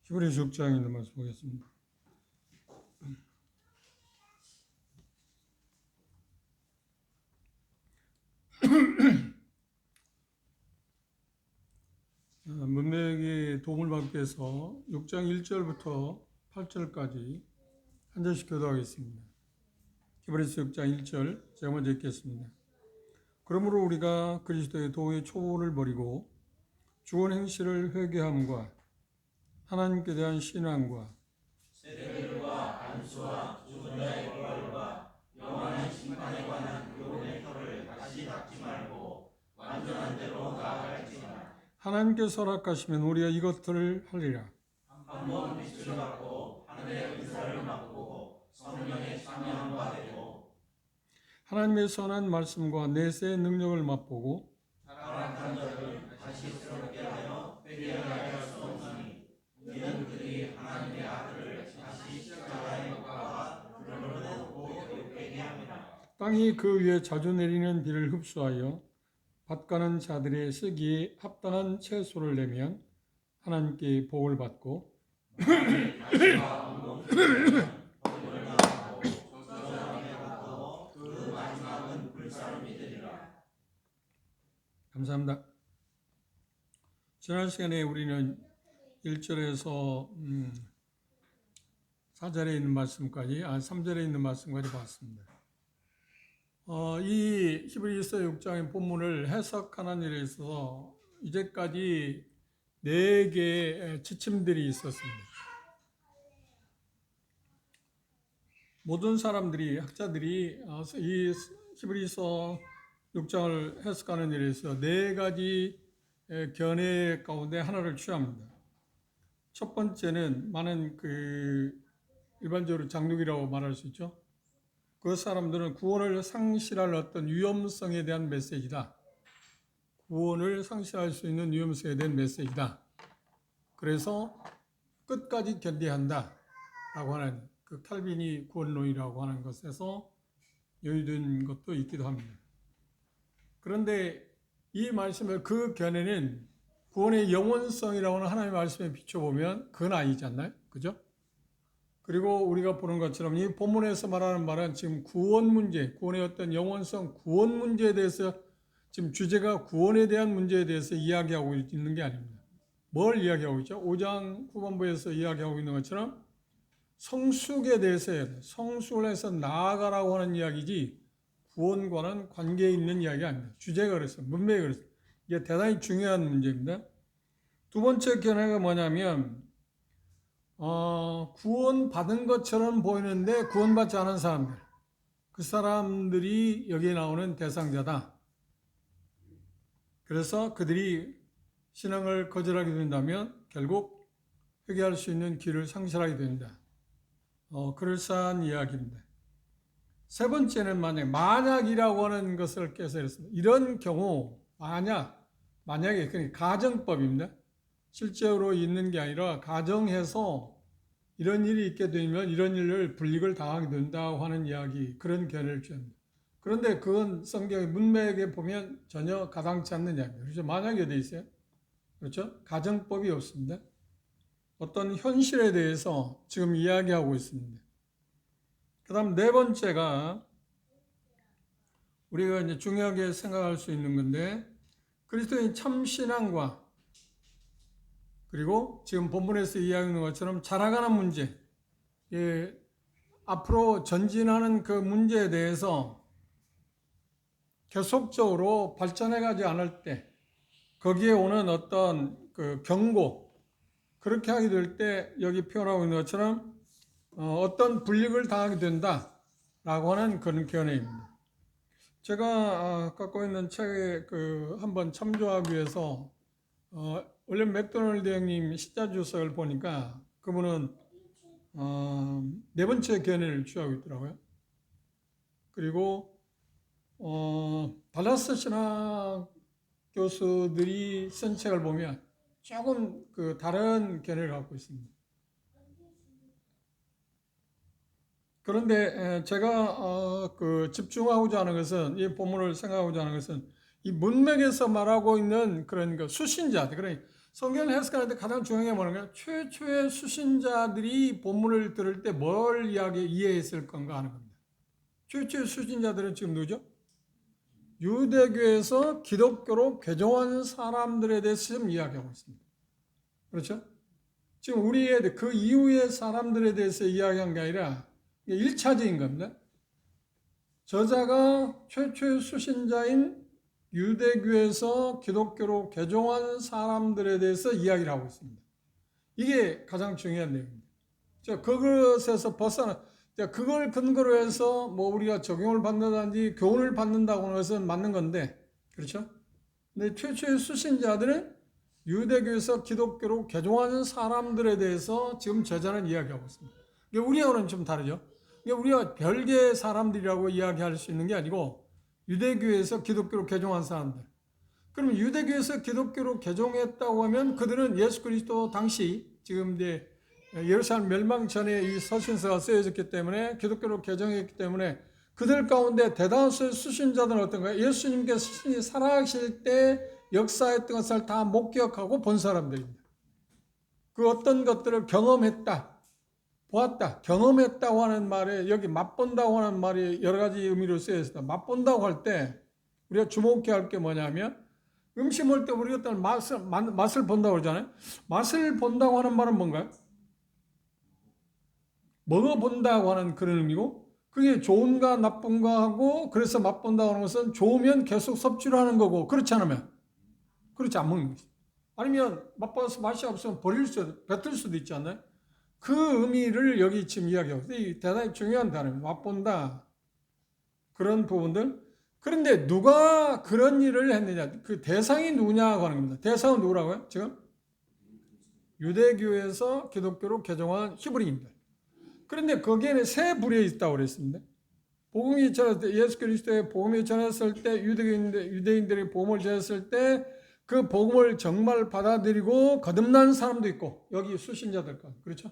히브리서 6장에 있는 말씀 보겠습니다. 문맥의 도움을 받기 위해서 6장 1절부터 8절까지 한 절씩 교도하겠습니다. 히브리서 6장 1절 제가 먼저 읽겠습니다. 그러므로 우리가 그리스도의 도의 초보를 버리고 죽은 행실을 회개함과 하나님께 대한 신앙과 세대들과 안수와 죽은 자의 부활과 영원한 심판에 관한 교훈의 혀를 다시 닫지 말고 완전한 대로 나아갈지니라. 하나님께서 허락하시면 우리가 이것들을 하리라. 한번 빛을 받고 하늘의 은사를 맛보고 성령의 참여함과 되고 하나님의 선한 말씀과 내세의 능력을 맛보고 타락한 자를 다시 새롭게 하여 회개하게 할 수 없으니 이는 그들이 하나님의 아들을 다시 십자가에 못 박아 그러므로 교육되게 합니다. 땅이 그 위에 자주 내리는 비를 흡수하여 밭가는 자들의 쓰기에 합당한 채소를 내면 하나님께 복을 받고 그 마지막은 불사름이 되리라. 감사합니다. 지난 시간에 우리는 1절에서 4절에 있는 말씀까지, 3절에 있는 말씀까지 봤습니다. 이 히브리서 6장의 본문을 해석하는 일에 있어서 이제까지 4개의 지침들이 있었습니다. 모든 사람들이, 학자들이 이 히브리서 6장을 해석하는 일에 있어서 4가지 견해 가운데 하나를 취합니다. 첫 번째는 많은 일반적으로 장육이라고 말할 수 있죠. 그 사람들은 구원을 상실할 어떤 위험성에 대한 메시지다. 구원을 상실할 수 있는 위험성에 대한 메시지다. 그래서 끝까지 견뎌야 한다. 라고 하는 그 칼빈이 구원론이라고 하는 것에서 여의된 것도 있기도 합니다. 그런데 이 말씀의 그 견해는 구원의 영원성이라고 하는 하나님의 말씀에 비춰보면 그건 아니지 않나요? 그죠? 그리고 우리가 보는 것처럼 이 본문에서 말하는 말은 지금 구원 문제, 구원의 어떤 영원성, 구원 문제에 대해서 지금 주제가 구원에 대한 문제에 대해서 이야기하고 있는 게 아닙니다. 뭘 이야기하고 있죠? 5장 후반부에서 이야기하고 있는 것처럼 성숙에 대해서 성숙을 해서 나아가라고 하는 이야기지 구원과는 관계에 있는 이야기가 아닙니다. 주제가 그랬어요. 문맥이 그랬어요. 이게 대단히 중요한 문제입니다. 두 번째 견해가 뭐냐면 구원받은 것처럼 보이는데 구원받지 않은 사람들, 그 사람들이 여기에 나오는 대상자다. 그래서 그들이 신앙을 거절하게 된다면 결국 회개할 수 있는 길을 상실하게 된다. 그럴싸한 이야기입니다. 세 번째는 만약이라고 하는 것을 깨서했습니다. 이런 경우 만약에 그러니까 가정법입니다. 실제로 있는 게 아니라 가정해서 이런 일이 있게 되면 이런 일을 불이익을 당하게 된다고 하는 이야기, 그런 견해를 취합니다. 그런데 그건 성경의 문맥에 보면 전혀 가당치 않는 이야기입니다. 그렇죠? 만약에 돼 있어요. 그렇죠? 가정법이 없습니다. 어떤 현실에 대해서 지금 이야기하고 있습니다. 그 다음 네 번째가 우리가 이제 중요하게 생각할 수 있는 건데, 그리스도인 참신앙과 그리고 지금 본문에서 이야기하는 것처럼 자라가는 문제, 앞으로 전진하는 그 문제에 대해서 계속적으로 발전해가지 않을 때 거기에 오는 어떤 그 경고, 그렇게 하게 될 때 여기 표현하고 있는 것처럼 어떤 불이익을 당하게 된다라고 하는 그런 견해입니다. 제가 갖고 있는 책에 한번 참조하기 위해서 원래 맥도널드 형님 시자주석을 보니까 그분은 네 번째 견해를 취하고 있더라고요. 그리고 달라스 신학 교수들이 쓴 책을 보면 조금 다른 견해를 갖고 있습니다. 그런데 제가 집중하고자 하는 것은, 이 본문을 생각하고자 하는 것은 이 문맥에서 말하고 있는 그런 수신자들, 그러니까 성경을 해석하는데 가장 중요한 게 뭐냐면 최초의 수신자들이 본문을 들을 때 뭘 이해했을 건가 하는 겁니다. 최초의 수신자들은 지금 누구죠? 유대교에서 기독교로 개종한 사람들에 대해서 지금 이야기하고 있습니다. 그렇죠? 지금 우리의 그 이후의 사람들에 대해서 이야기한 게 아니라 1차적인 겁니다. 저자가 최초의 수신자인 유대교에서 기독교로 개종한 사람들에 대해서 이야기를 하고 있습니다. 이게 가장 중요한 내용입니다. 그것에서 벗어나, 그걸 근거로 해서 뭐 우리가 적용을 받는다든지 교훈을 받는다고 하는 것은 맞는 건데, 그렇죠? 근데 최초의 수신자들은 유대교에서 기독교로 개종하는 사람들에 대해서 지금 저자는 이야기하고 있습니다. 우리하고는 좀 다르죠. 우리가 별개의 사람들이라고 이야기할 수 있는 게 아니고 유대교에서 기독교로 개종한 사람들. 그러면 유대교에서 기독교로 개종했다고 하면 그들은 예수 그리스도 당시 지금 이제 예루살렘 멸망 전에 이 서신서가 쓰여졌기 때문에 기독교로 개종했기 때문에 그들 가운데 대다수의 수신자들은 어떤가요? 예수님께서 살아계실 때 역사했던 것을 다 목격하고 본 사람들입니다. 그 어떤 것들을 경험했다, 보았다, 경험했다고 하는 말에 여기 맛본다고 하는 말이 여러 가지 의미로 쓰여 있습니다. 맛본다고 할 때 우리가 주목해야 할 게 뭐냐면 음식 먹을 때 우리가 어떤 맛을 본다고 그러잖아요. 맛을 본다고 하는 말은 뭔가요? 먹어본다고 하는 그런 의미고 그게 좋은가 나쁜가 하고 그래서 맛본다고 하는 것은 좋으면 계속 섭취를 하는 거고 그렇지 않으면 그렇지 안 먹는 거죠. 아니면 맛봐서 맛이 없으면 뱉을 수도 있지 않나요? 그 의미를 여기 지금 이야기하고 있어요. 대단히 중요한 단어입니다. 맛본다. 그런 부분들. 그런데 누가 그런 일을 했느냐. 그 대상이 누구냐고 하는 겁니다. 대상은 누구라고요? 지금? 유대교에서 기독교로 개종한 히브리인들. 그런데 거기에는 세 부류에 있다고 그랬습니다. 복음이 전했을 때, 예수 그리스도의 복음이 전했을 때, 유대인들이 복음을 전했을 때, 그 복음을 정말 받아들이고 거듭난 사람도 있고, 여기 수신자들 것. 그렇죠?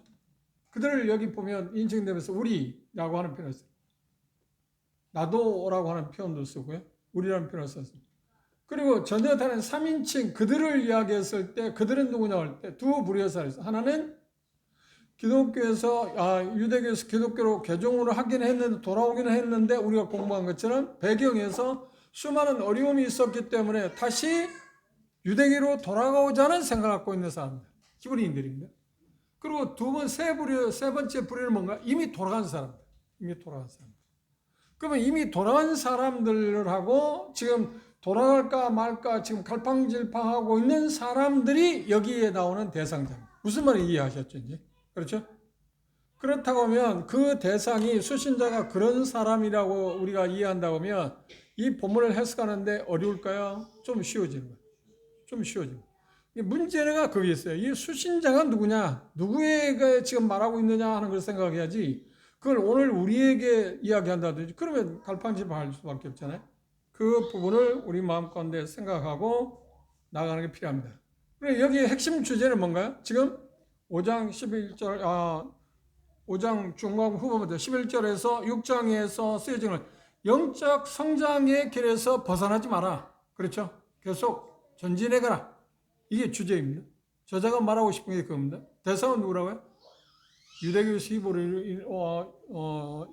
그들을 여기 보면 인칭되면서 우리라고 하는 표현을 써요. 나도라고 하는 표현도 쓰고요. 우리라는 표현을 썼습니다. 그리고 전혀 다른 3인칭 그들을 이야기했을 때 그들은 누구냐고 할 때 두 부류에서 있어요. 하나는 기독교에서 유대교에서 기독교로 개종을 하긴 했는데 돌아오기는 했는데 우리가 공부한 것처럼 배경에서 수많은 어려움이 있었기 때문에 다시 유대교로 돌아가고자 생각을 갖고 있는 사람들, 히브리인들입니다. 그리고 세 번째 부류는 뭔가? 이미 돌아간 사람들. 이미 돌아간 사람들. 그러면 이미 돌아간 사람들하고 지금 돌아갈까 말까 지금 갈팡질팡하고 있는 사람들이 여기에 나오는 대상자입니다. 무슨 말인지 이해하셨죠? 이제? 그렇죠? 그렇다고 하면 그 대상이 수신자가 그런 사람이라고 우리가 이해한다고 하면 이 본문을 해석하는데 어려울까요? 좀 쉬워지는 거예요. 좀 쉬워지는 거예요. 문제가 거기에 있어요. 이 수신자가 누구냐? 누구에게 지금 말하고 있느냐 하는 걸 생각해야지 그걸 오늘 우리에게 이야기한다든지 그러면 갈팡질팡할 수밖에 없잖아요. 그 부분을 우리 마음 가운데 생각하고 나가는 게 필요합니다. 그리고 여기 핵심 주제는 뭔가요? 지금 5장 11절, 5장 중간 후반부터 11절에서 6장에서 쓰여지는 영적 성장의 길에서 벗어나지 마라. 그렇죠? 계속 전진해가라. 이게 주제입니다. 저자가 말하고 싶은 게 그겁니다. 대상은 누구라고요?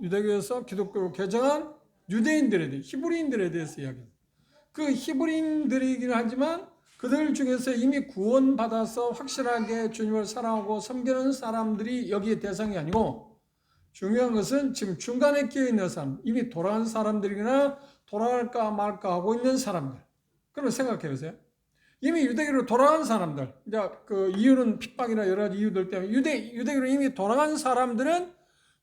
유대교에서 기독교로 개정한 유대인들에 대해, 히브리인들에 대해서 이야기합니다. 그 히브리인들이긴 하지만 그들 중에서 이미 구원받아서 확실하게 주님을 사랑하고 섬기는 사람들이 여기에 대상이 아니고 중요한 것은 지금 중간에 끼어 있는 사람, 이미 돌아간 사람들이거나 돌아갈까 말까 하고 있는 사람들. 그럼 생각해 보세요. 이미 유대교로 돌아간 사람들, 이제 그 이유는 핍박이나 여러 가지 이유들 때문에 유대교로 이미 돌아간 사람들은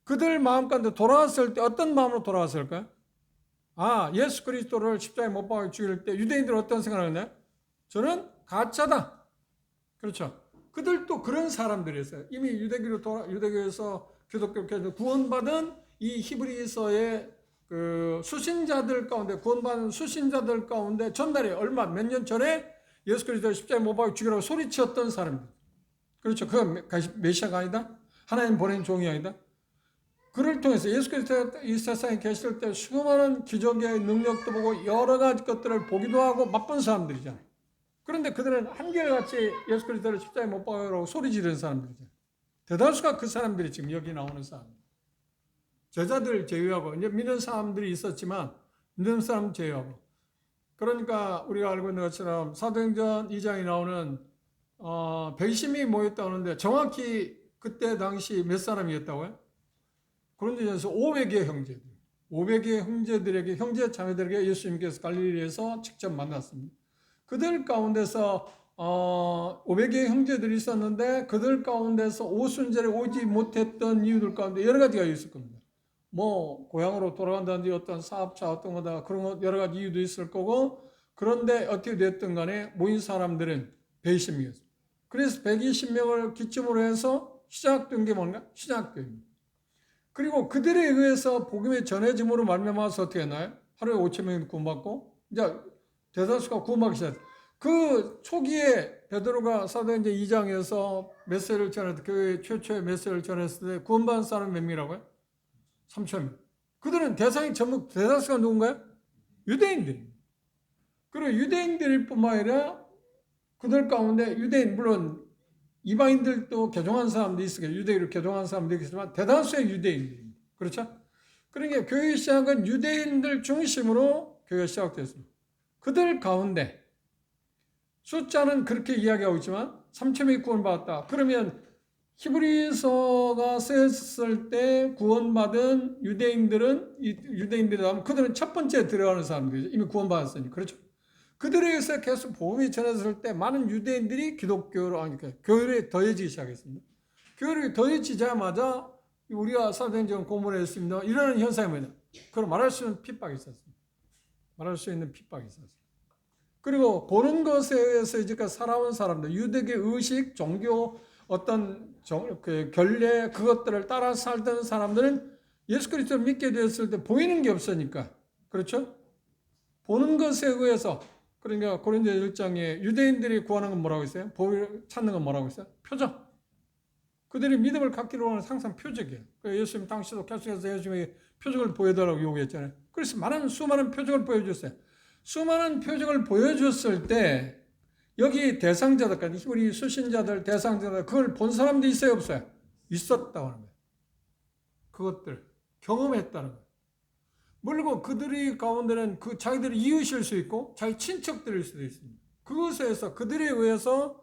그들 마음 가운데 돌아왔을 때 어떤 마음으로 돌아왔을까요? 예수 그리스도를 십자가에 못 박아 죽일 때 유대인들은 어떤 생각을 했나요? 저는 가짜다. 그렇죠. 그들도 그런 사람들이었어요. 이미 유대교에서 기독교에서 구원받은 이 히브리서의 그 수신자들 가운데, 구원받은 수신자들 가운데 전날에 몇 년 전에 예수 그리스도를 십자가에 못 박아 죽이라고 소리쳤던 사람들. 그렇죠. 그가 메시아가 아니다. 하나님 보낸 종이 아니다. 그를 통해서 예수 그리스도가 이 세상에 계실 때 수많은 기적의 능력도 보고 여러 가지 것들을 보기도 하고 맛본 사람들이잖아요. 그런데 그들은 한결같이 예수 그리스도를 십자가에 못 박으라고 소리 지르는 사람들이죠. 대다수가 그 사람들이 지금 여기 나오는 사람. 제자들 제외하고 이제 믿는 사람들이 있었지만 믿는 사람 제외하고. 그러니까 우리가 알고 있는 것처럼 사도행전 2장에 나오는 120명이 모였다고 하는데 정확히 그때 당시 몇 사람이었다고요? 고린도전서 500의 형제들. 500의 형제들에게 형제 자매들에게 예수님께서 갈릴리에서 직접 만났습니다. 그들 가운데서 500의 형제들이 있었는데 그들 가운데서 오순절에 오지 못했던 이유들 가운데 여러 가지가 있을 겁니다. 뭐 고향으로 돌아간다든지 어떤 사업차 어떤 거다 그런 거 여러 가지 이유도 있을 거고 그런데 어떻게 됐든 간에 모인 사람들은 120명이었습니다. 그래서 120명을 기점으로 해서 시작된 게 뭔가? 신학교입니다. 그리고 그들에 의해서 복음이 전해짐으로 말미암아서 어떻게 했나요? 하루에 5,000명이 구원받고 이제 대다수가 구원받기 시작했어요. 그 초기에 베드로가 사도행전 2장에서 메시지를 전했을 때 교회 최초의 메시지를 전했을 때 구원받은 사람이 몇 명이라고요? 3,000명. 그들은 대상이 전부 대다수가 누군가요? 유대인들입니다. 그리고 유대인들일 뿐만 아니라 그들 가운데 유대인 물론 이방인들도 개종한 사람도 있으겠죠. 유대인으로 개종한 사람도 있겠지만 대다수의 유대인들입니다. 그렇죠? 그러니까 교회 시작은 유대인들 중심으로 교회가 시작됐습니다. 그들 가운데 숫자는 그렇게 이야기하고 있지만 3,000명이 구원받았다. 그러면 히브리서가 쓰였을 때 구원받은 유대인들이라면 그들은 첫 번째 들어가는 사람들이죠. 이미 구원받았으니. 그렇죠? 그들에 의해서 계속 복음이 전해졌을 때 많은 유대인들이 기독교로 교회에 더해지기 시작했습니다. 교회에 더해지자마자 우리가 사도행전 공부를 했습니다. 이러는 현상이 뭐냐? 그걸 말할 수 있는 핍박이 있었습니다. 말할 수 있는 핍박이 있었습니다. 그리고 보는 것에 의해서 이제까지 살아온 사람들, 유대계 의식, 종교, 어떤 결례 그것들을 따라 살던 사람들은 예수 그리스도를 믿게 되었을 때 보이는 게 없으니까 그렇죠? 보는 것에 의해서 그러니까 고린도 1장에 유대인들이 구하는 건 뭐라고 했어요? 찾는 건 뭐라고 했어요? 표적. 그들이 믿음을 갖기로 하는 항상 표적이에요. 예수님 당시도 계속해서 예수님에게 표적을 보여달라고 요구했잖아요. 그래서 수많은 표적을 보여줬어요. 수많은 표적을 보여줬을 때 여기 대상자들까지 히브리 수신자들 대상자들 그걸 본 사람도 있어요 없어요? 있었다고 하는 거예요. 그것들 경험했다는 거예요. 물론 그들이 가운데는 자기들의 이웃일 수 있고 자기 친척들일 수도 있습니다. 그것에 의해서 그들에 의해서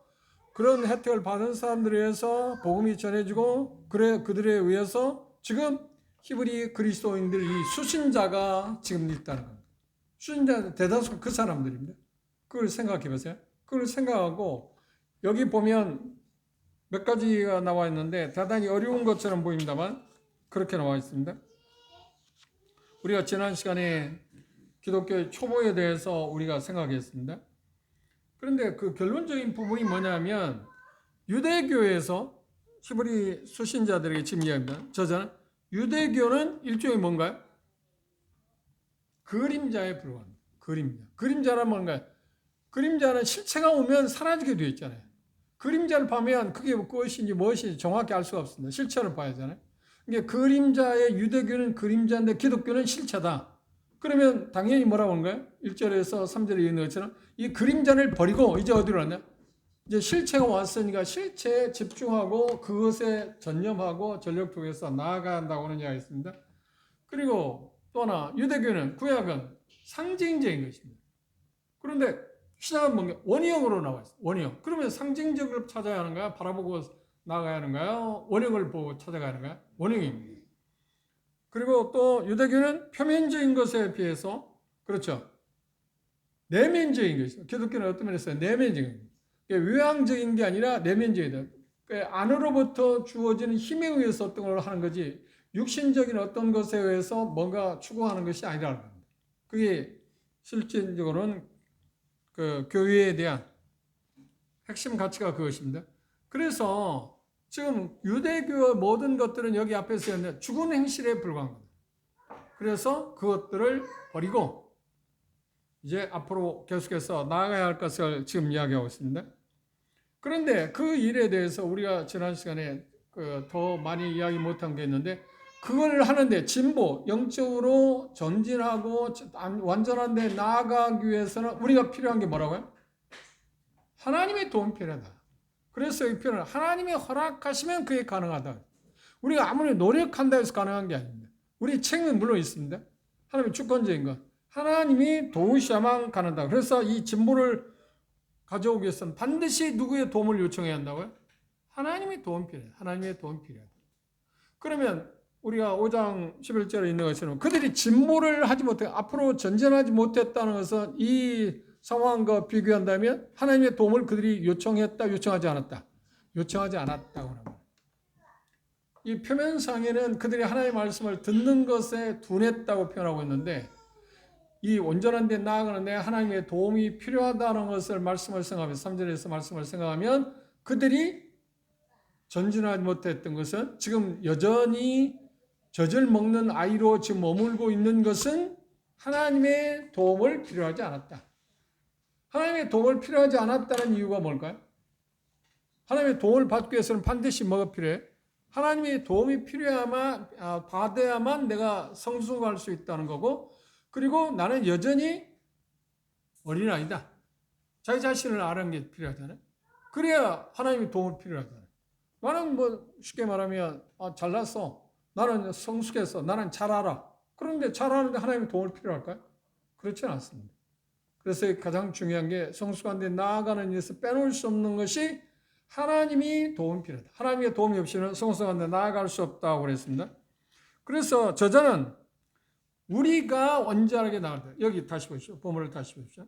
그런 혜택을 받은 사람들에 의해서 복음이 전해지고 그들에 의해서 지금 히브리 그리스도인들 이 수신자가 지금 있다는 겁니다. 수신자 대다수가 그 사람들입니다. 그걸 생각해 보세요. 그걸 생각하고 여기 보면 몇 가지가 나와 있는데 대단히 어려운 것처럼 보입니다만 그렇게 나와 있습니다. 우리가 지난 시간에 기독교의 초보에 대해서 우리가 생각했습니다. 그런데 그 결론적인 부분이 뭐냐면 유대교에서 히브리 수신자들에게 지금 이야기합니다. 저자는 유대교는 일종의 뭔가요? 그림자에 불과합니다. 그림자란 뭔가요? 그림자는 실체가 오면 사라지게 되어 있잖아요. 그림자를 보면 그게 무엇인지 정확히 알 수가 없습니다. 실체를 봐야 하잖아요. 그러니까 그림자의 유대교는 그림자인데 기독교는 실체다. 그러면 당연히 뭐라고 하는 거예요? 1절에서 3절에 있는 것처럼 이 그림자를 버리고 이제 어디로 왔냐? 이제 실체가 왔으니까 실체에 집중하고 그것에 전념하고 전력 통해서 나아가야 한다고 하는 이야기가 있습니다. 그리고 또 하나 유대교는 구약은 상징적인 것입니다. 그런데 신약은 뭔가 원형으로 나와 있어요. 원형. 그러면 상징적을 찾아야 하는가요? 바라보고 나아가야 하는가요? 원형을 보고 찾아가야 하는가요? 원형입니다. 그리고 또 유대교는 표면적인 것에 비해서 그렇죠. 내면적인 것이죠. 기독교는 어떤 면에서 내면적인 것. 외향적인 게 아니라 내면적이다. 안으로부터 주어지는 힘에 의해서 어떤 걸 하는 거지 육신적인 어떤 것에 의해서 뭔가 추구하는 것이 아니라는 겁니다. 그게 실질적으로는 그 교회에 대한 핵심 가치가 그것입니다. 그래서 지금 유대교의 모든 것들은 여기 앞에서 있는데 죽은 행실에 불과한 겁니다. 그래서 그것들을 버리고 이제 앞으로 계속해서 나아가야 할 것을 지금 이야기하고 있습니다. 그런데 그 일에 대해서 우리가 지난 시간에 더 많이 이야기 못한 게 있는데 그걸 하는데 진보, 영적으로 전진하고 완전한 데 나아가기 위해서는 우리가 필요한 게 뭐라고요? 하나님의 도움이 필요하다. 그래서 이 표현은 하나님이 허락하시면 그게 가능하다. 우리가 아무리 노력한다 해서 가능한 게 아닙니다. 우리 책임은 물론 있습니다. 하나님의 주권적인 것. 하나님이 도우셔야만 가능하다. 그래서 이 진보를 가져오기 위해서는 반드시 누구의 도움을 요청해야 한다고요? 하나님의 도움이 필요해요. 하나님의 도움이 필요하다. 그러면 우리가 5장 11절에 있는 것처럼 그들이 진보를 하지 못해 앞으로 전진하지 못했다는 것은 이 상황과 비교한다면 하나님의 도움을 그들이 요청했다, 요청하지 않았다. 요청하지 않았다고 합니다. 이 표면상에는 그들이 하나님의 말씀을 듣는 것에 둔했다고 표현하고 있는데 이 온전한 데 나아가는 데 하나님의 도움이 필요하다는 것을 말씀을 생각하면 3절에서 말씀을 생각하면 그들이 전진하지 못했던 것은 지금 여전히 젖을 먹는 아이로 지금 머물고 있는 것은 하나님의 도움을 필요하지 않았다. 하나님의 도움을 필요하지 않았다는 이유가 뭘까요? 하나님의 도움을 받기 위해서는 반드시 뭐가 필요해? 하나님의 도움이 필요하면 받아야만 내가 성숙할 수 있다는 거고 그리고 나는 여전히 어린아이다. 자기 자신을 아는 게 필요하잖아요. 그래야 하나님의 도움이 필요하잖아요. 나는 뭐 쉽게 말하면 잘났어. 나는 성숙했어. 나는 잘 알아. 그런데 잘 아는데 하나님의 도움을 필요할까요? 그렇지는 않습니다. 그래서 가장 중요한 게 성숙한 데 나아가는 일에서 빼놓을 수 없는 것이 하나님이 도움이 필요하다. 하나님의 도움이 없이는 성숙한 데 나아갈 수 없다고 그랬습니다. 그래서 저자는 우리가 온전하게 나갈 때 여기 다시 보십시오. 본문을 다시 보십시오.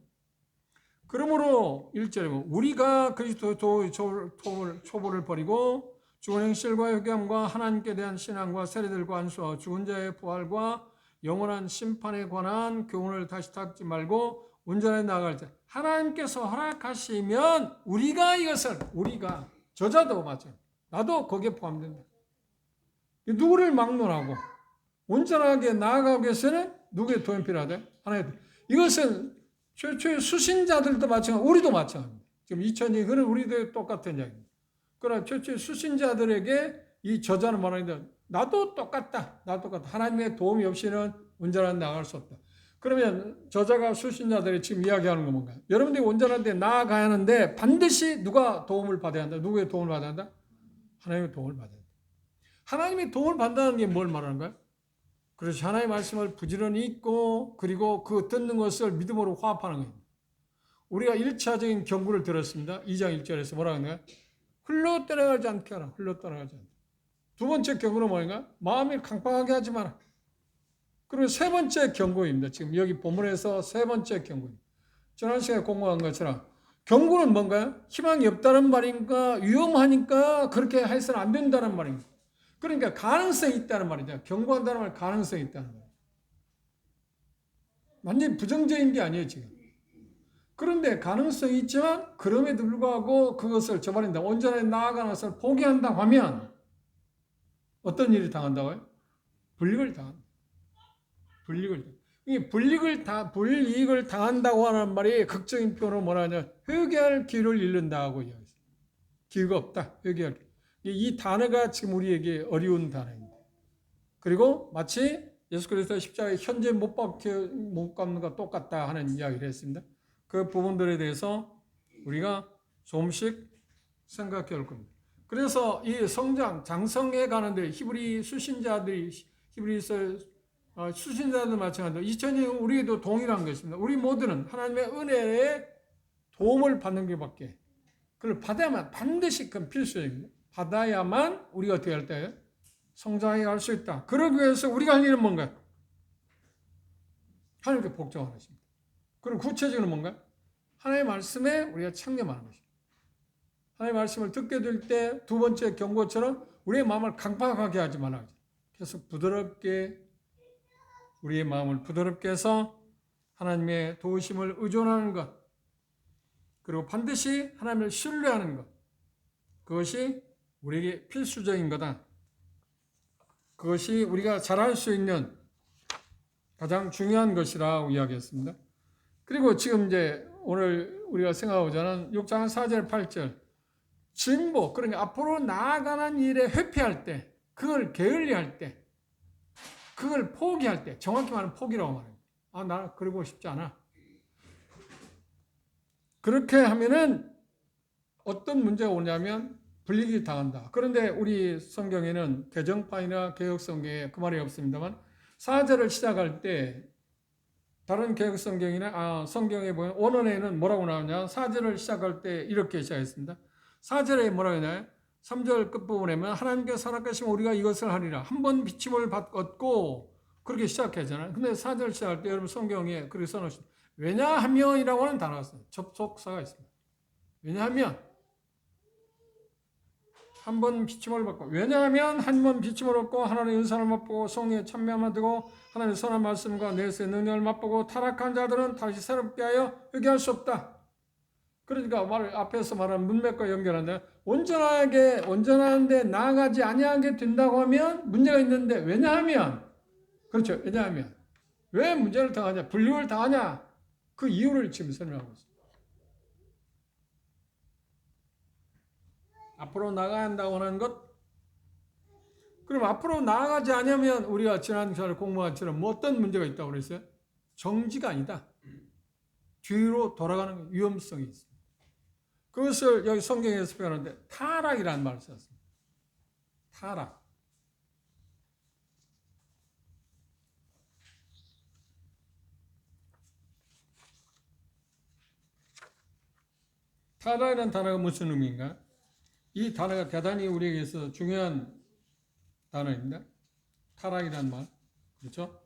그러므로 1절에 보면 우리가 그리스도의 초보를 버리고 죽은 행실과 회개함과 하나님께 대한 신앙과 세례들과 안수와 죽은 자의 부활과 영원한 심판에 관한 교훈을 다시 닦지 말고 온전하게 나아갈 때 하나님께서 허락하시면 우리가 이것을 저자도 마찬가지 나도 거기에 포함된다. 누구를 막론하고 온전하게 나아가기 위해서는 누구의 도움이 필요하다? 하나님. 이것은 최초의 수신자들도 마찬가지고 우리도 마찬가지입니다. 지금 2000년 그는 우리도 똑같은 이야기입니다. 그러나 최초의 수신자들에게 이 저자는 말하는데 나도 똑같다. 하나님의 도움이 없이는 온전하게 나아갈 수 없다. 그러면 저자가 수신자들이 지금 이야기하는 건 뭔가요? 여러분들이 온전한 데 나아가야 하는데 반드시 누가 도움을 받아야 한다? 누구의 도움을 받아야 한다? 하나님의 도움을 받아야 한다. 하나님의 도움을 받는다는 게 뭘 말하는 거야? 그래서 하나님의 말씀을 부지런히 읽고 그리고 그 듣는 것을 믿음으로 화합하는 거예요. 우리가 1차적인 경고를 들었습니다. 2장 1절에서 뭐라고 하는가요? 흘러 떠나가지 않게 하라. 흘러 떠나가지 않게. 두 번째 경고는 뭐인가? 마음이 강팍하게 하지 마라. 그리고 세 번째 경고입니다. 지금 여기 본문에서 세 번째 경고입니다. 지난 시간에 공부한 것처럼 경고는 뭔가요? 희망이 없다는 말인가? 위험하니까 그렇게 해서는 안 된다는 말입니다. 그러니까 가능성이 있다는 말이죠. 경고한다는 말 가능성이 있다는 말이에요. 완전히 부정적인 게 아니에요, 지금. 그런데 가능성이 있지만 그럼에도 불구하고 그것을 저버린다. 온전하게 나아가는 것을 포기한다고 하면 어떤 일이 당한다고요? 불이익을 당한다. 불이익을 당한다고 하는 말이 극적인 표현으로 뭐라 하냐? 회개할 기회를 잃는다고 이야기했어요. 기회가 없다. 회개할 기회. 이 단어가 지금 우리에게 어려운 단어입니다. 그리고 마치 예수 그리스도의 십자가에 현재 못 박는 것과 똑같다 하는 이야기를 했습니다. 그 부분들에 대해서 우리가 조금씩 생각해 올 겁니다. 그래서 이 성장, 장성해 가는데 히브리서 수신자들 마찬가지로 2000년 우리도 동일한 것입니다. 우리 모두는 하나님의 은혜에 도움을 받는 것밖에 그걸 받아야만 반드시 그건 필수입니다. 받아야만 우리가 어떻게 할 때 성장해 갈 수 있다. 그러기 위해서 우리가 할 일은 뭔가요? 하나님께 복종하는 것입니다. 그리고 구체적으로 뭔가요? 하나님의 말씀에 우리가 창념하는 것입니다. 하나님의 말씀을 듣게 될 때 두 번째 경고처럼 우리의 마음을 강팍하게 하지 말아야 돼. 계속 부드럽게 우리의 마음을 부드럽게 해서 하나님의 도우심을 의존하는 것 그리고 반드시 하나님을 신뢰하는 것 그것이 우리에게 필수적인 거다. 그것이 우리가 잘할 수 있는 가장 중요한 것이라고 이야기했습니다. 그리고 지금 이제 오늘 우리가 생각하고자 하는 6장 4절 8절 진보 그러니까 앞으로 나아가는 일에 회피할 때 그걸 게을리할 때 그걸 포기할 때 정확히 말하면 포기라고 말합니다. 나 그러고 싶지 않아. 그렇게 하면은 어떤 문제가 오냐면 불리기 당한다. 그런데 우리 성경에는 개정판이나 개혁 성경에 그 말이 없습니다만 4절을 시작할 때 다른 개혁 성경이나 성경에 보면 원어에는 뭐라고 나오냐? 4절을 시작할 때 이렇게 시작했습니다. 4절에 뭐라고 하냐? 3절 끝부분에 보면 하나님께서 살아계시면 우리가 이것을 하리라. 한 번 비침을 얻고 그렇게 시작하잖아요. 근데 4절 시작할 때 여러분 성경에 그렇게 써놓으십니다. 왜냐하면이라고 하는 단어가 있어요. 접속사가 있습니다. 왜냐하면 한 번 비침을 받고 왜냐하면 한 번 비침을 얻고 하나님의 은사를 맛보고 성령의 참여함을 듣고 하나님의 선한 말씀과 내세의 능력을 맛보고 타락한 자들은 다시 새롭게 하여 회개할 수 없다. 그러니까 앞에서 말한 문맥과 연결하는데 온전한데 나아가지 아니하게 된다고 하면 문제가 있는데 왜냐하면 그렇죠. 왜냐하면 왜 문제를 당하냐 불륜을 당하냐 그 이유를 지금 설명하고 있습니다. 앞으로 나가야 한다고 하는 것. 그럼 앞으로 나아가지 않으면 우리가 지난 시간에 공부한 것처럼 뭐 어떤 문제가 있다고 그랬어요? 정지가 아니다. 뒤로 돌아가는 위험성이 있습니다. 그것을 여기 성경에서 표현하는데 타락이라는 말을 썼습니다. 타락. 타락이라는 단어가 무슨 의미인가? 이 단어가 대단히 우리에게서 중요한 단어입니다. 타락이라는 말. 그렇죠?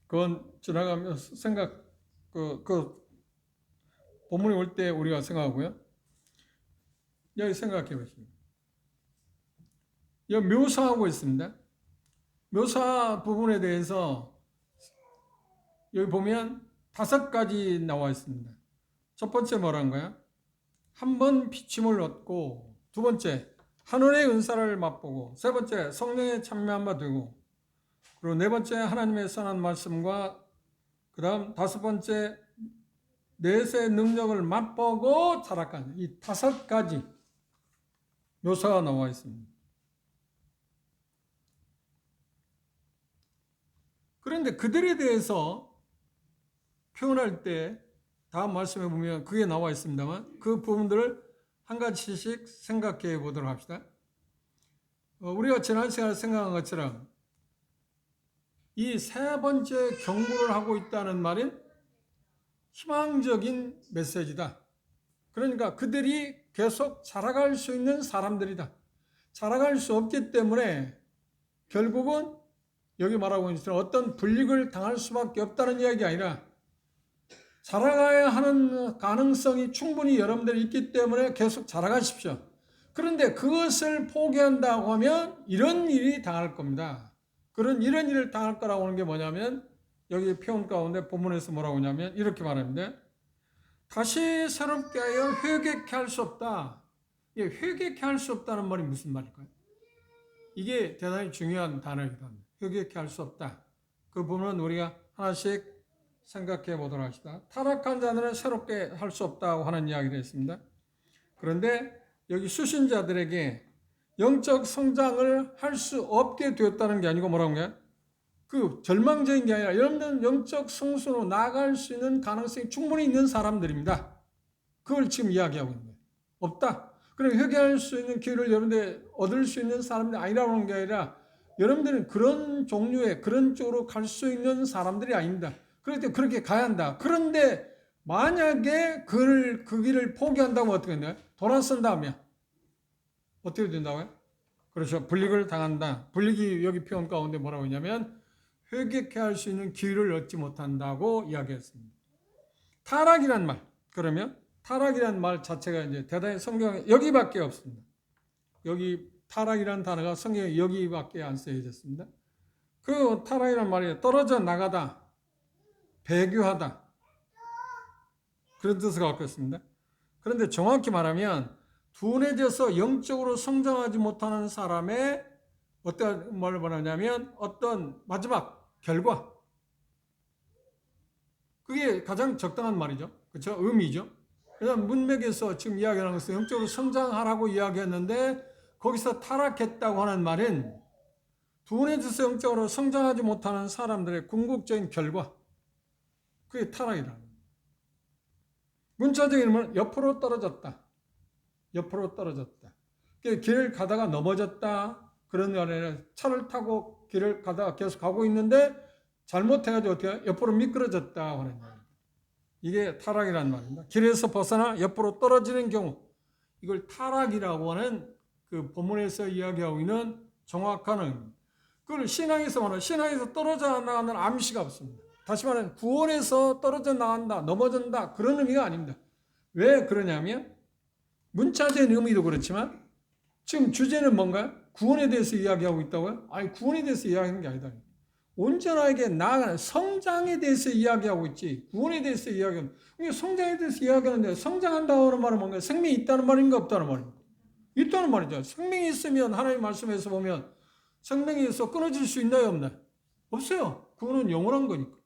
그건 지나가면서 그 본문이 올 때 우리가 생각하고요. 여기 생각해 보십시오. 여기 묘사하고 있습니다. 묘사 부분에 대해서 여기 보면 5가지 나와 있습니다. 첫 번째 뭐라는 거야? 한 번 비침을 얻고, 두 번째 하늘의 은사를 맛보고, 세 번째 성령의 참여함을 되고, 그리고 네 번째 하나님의 선한 말씀과 그 다음 5번째 내세의 능력을 맛보고 타락한 이 5가지 묘사가 나와 있습니다. 그런데 그들에 대해서 표현할 때 다음 말씀에 보면 그게 나와 있습니다만 그 부분들을 한 가지씩 생각해 보도록 합시다. 우리가 지난 시간에 생각한 것처럼 이 세 번째 경고를 하고 있다는 말은 희망적인 메시지다. 그러니까 그들이 계속 자라갈 수 있는 사람들이다. 자라갈 수 없기 때문에 결국은 여기 말하고 있는 것처럼 어떤 불이익을 당할 수밖에 없다는 이야기가 아니라 자라가야 하는 가능성이 충분히 여러분들이 있기 때문에 계속 자라가십시오. 그런데 그것을 포기한다고 하면 이런 일이 당할 겁니다. 이런 일을 당할 거라고 하는 게 뭐냐면 여기 표현 가운데 본문에서 뭐라고 하냐면 이렇게 말합니다. 다시 새롭게 하여 회개케 할 수 없다. 회개케 할 수 없다는 말이 무슨 말일까요? 이게 대단히 중요한 단어이기도 합니다. 회개케 할 수 없다. 그 부분은 우리가 하나씩 생각해 보도록 합시다. 타락한 자들은 새롭게 할 수 없다고 하는 이야기를 했습니다. 그런데 여기 수신자들에게 영적 성장을 할 수 없게 되었다는 게 아니고 뭐라고 해요? 그 절망적인 게 아니라 여러분들은 영적 성수로 나아갈 수 있는 가능성이 충분히 있는 사람들입니다. 그걸 지금 이야기하고 있는 거예요. 없다. 그럼 회개할 수 있는 기회를 여러분들 얻을 수 있는 사람들이 아니라고 하는 게 아니라 여러분들은 그런 종류의 그런 쪽으로 갈 수 있는 사람들이 아닙니다. 그럴 때 그렇게 가야 한다. 그런데 만약에 그 길을 포기한다면 어떻게 되나요? 돌아선다면 어떻게 된다고요? 그렇죠. 불이익을 당한다. 불이익이 여기 표현 가운데 뭐라고 했냐면 회개케 할 수 있는 기회를 얻지 못한다고 이야기했습니다. 타락이란 말. 그러면 타락이란 말 자체가 이제 대단히 성경에 여기밖에 없습니다. 여기 타락이란 단어가 성경에 여기밖에 안 쓰여졌습니다. 그 타락이란 말이 떨어져 나가다, 배교하다 그런 뜻을 갖고 있습니다. 그런데 정확히 말하면 둔해져서 영적으로 성장하지 못하는 사람의 어떤 뭘 말하냐면 어떤 마지막 결과 그게 가장 적당한 말이죠. 그렇죠? 의미죠. 그래서 문맥에서 지금 이야기하는 것은 영적으로 성장하라고 이야기했는데 거기서 타락했다고 하는 말은 둔해져서 영적으로 성장하지 못하는 사람들의 궁극적인 결과, 그게 타락이라는 거예요. 문자적인 의미는 옆으로 떨어졌다. 옆으로 떨어졌다. 길을 가다가 넘어졌다. 그런 게 아니라 차를 타고 길을 가다가 계속 가고 있는데 잘못해가지고 어떻게 옆으로 미끄러졌다 하는 거예요. 이게 타락이라는 말입니다. 길에서 벗어나 옆으로 떨어지는 경우, 이걸 타락이라고 하는 그 본문에서 이야기하고 있는 정확한 의미입니다. 그걸 신앙에서 말하면 신앙에서 떨어져 나가는 암시가 없습니다. 다시 말하면 구원에서 떨어져 나간다, 넘어진다 그런 의미가 아닙니다. 왜 그러냐면 문자적인 의미도 그렇지만 지금 주제는 뭔가요? 구원에 대해서 이야기하고 있다고요? 아니, 구원에 대해서 이야기하는 게 아니다. 온전하게 나아가는 성장에 대해서 이야기하고 있지 구원에 대해서 이야기하는, 성장에 대해서 이야기하는데 성장한다는 말은 뭔가요? 생명이 있다는 말인가 없다는 말인가? 있다는 말이죠. 생명이 있으면 하나님 말씀에서 보면 생명에서 끊어질 수 있나요 없나요? 없어요. 구원은 영원한 거니까.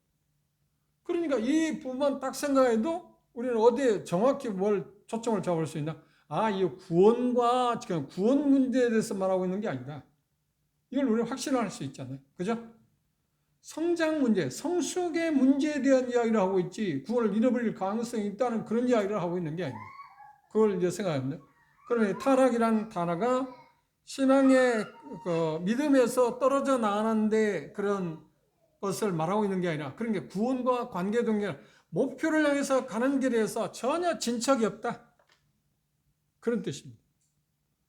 그러니까 이 부분만 딱 생각해도 우리는 어디에 정확히 뭘 초점을 잡을 수 있나? 아, 이 구원과 지금 구원 문제에 대해서 말하고 있는 게 아니다. 이걸 우리는 확신할 수 있잖아요. 그죠? 성장 문제, 성숙의 문제에 대한 이야기를 하고 있지 구원을 잃어버릴 가능성이 있다는 그런 이야기를 하고 있는 게 아닙니다. 그걸 이제 생각합니다. 그러면 타락이란 단어가 신앙의 그 믿음에서 떨어져 나가는데 그런 것을 말하고 있는 게 아니라 그런 게 구원과 관계된 게 목표를 향해서 가는 길에서 전혀 진척이 없다. 그런 뜻입니다.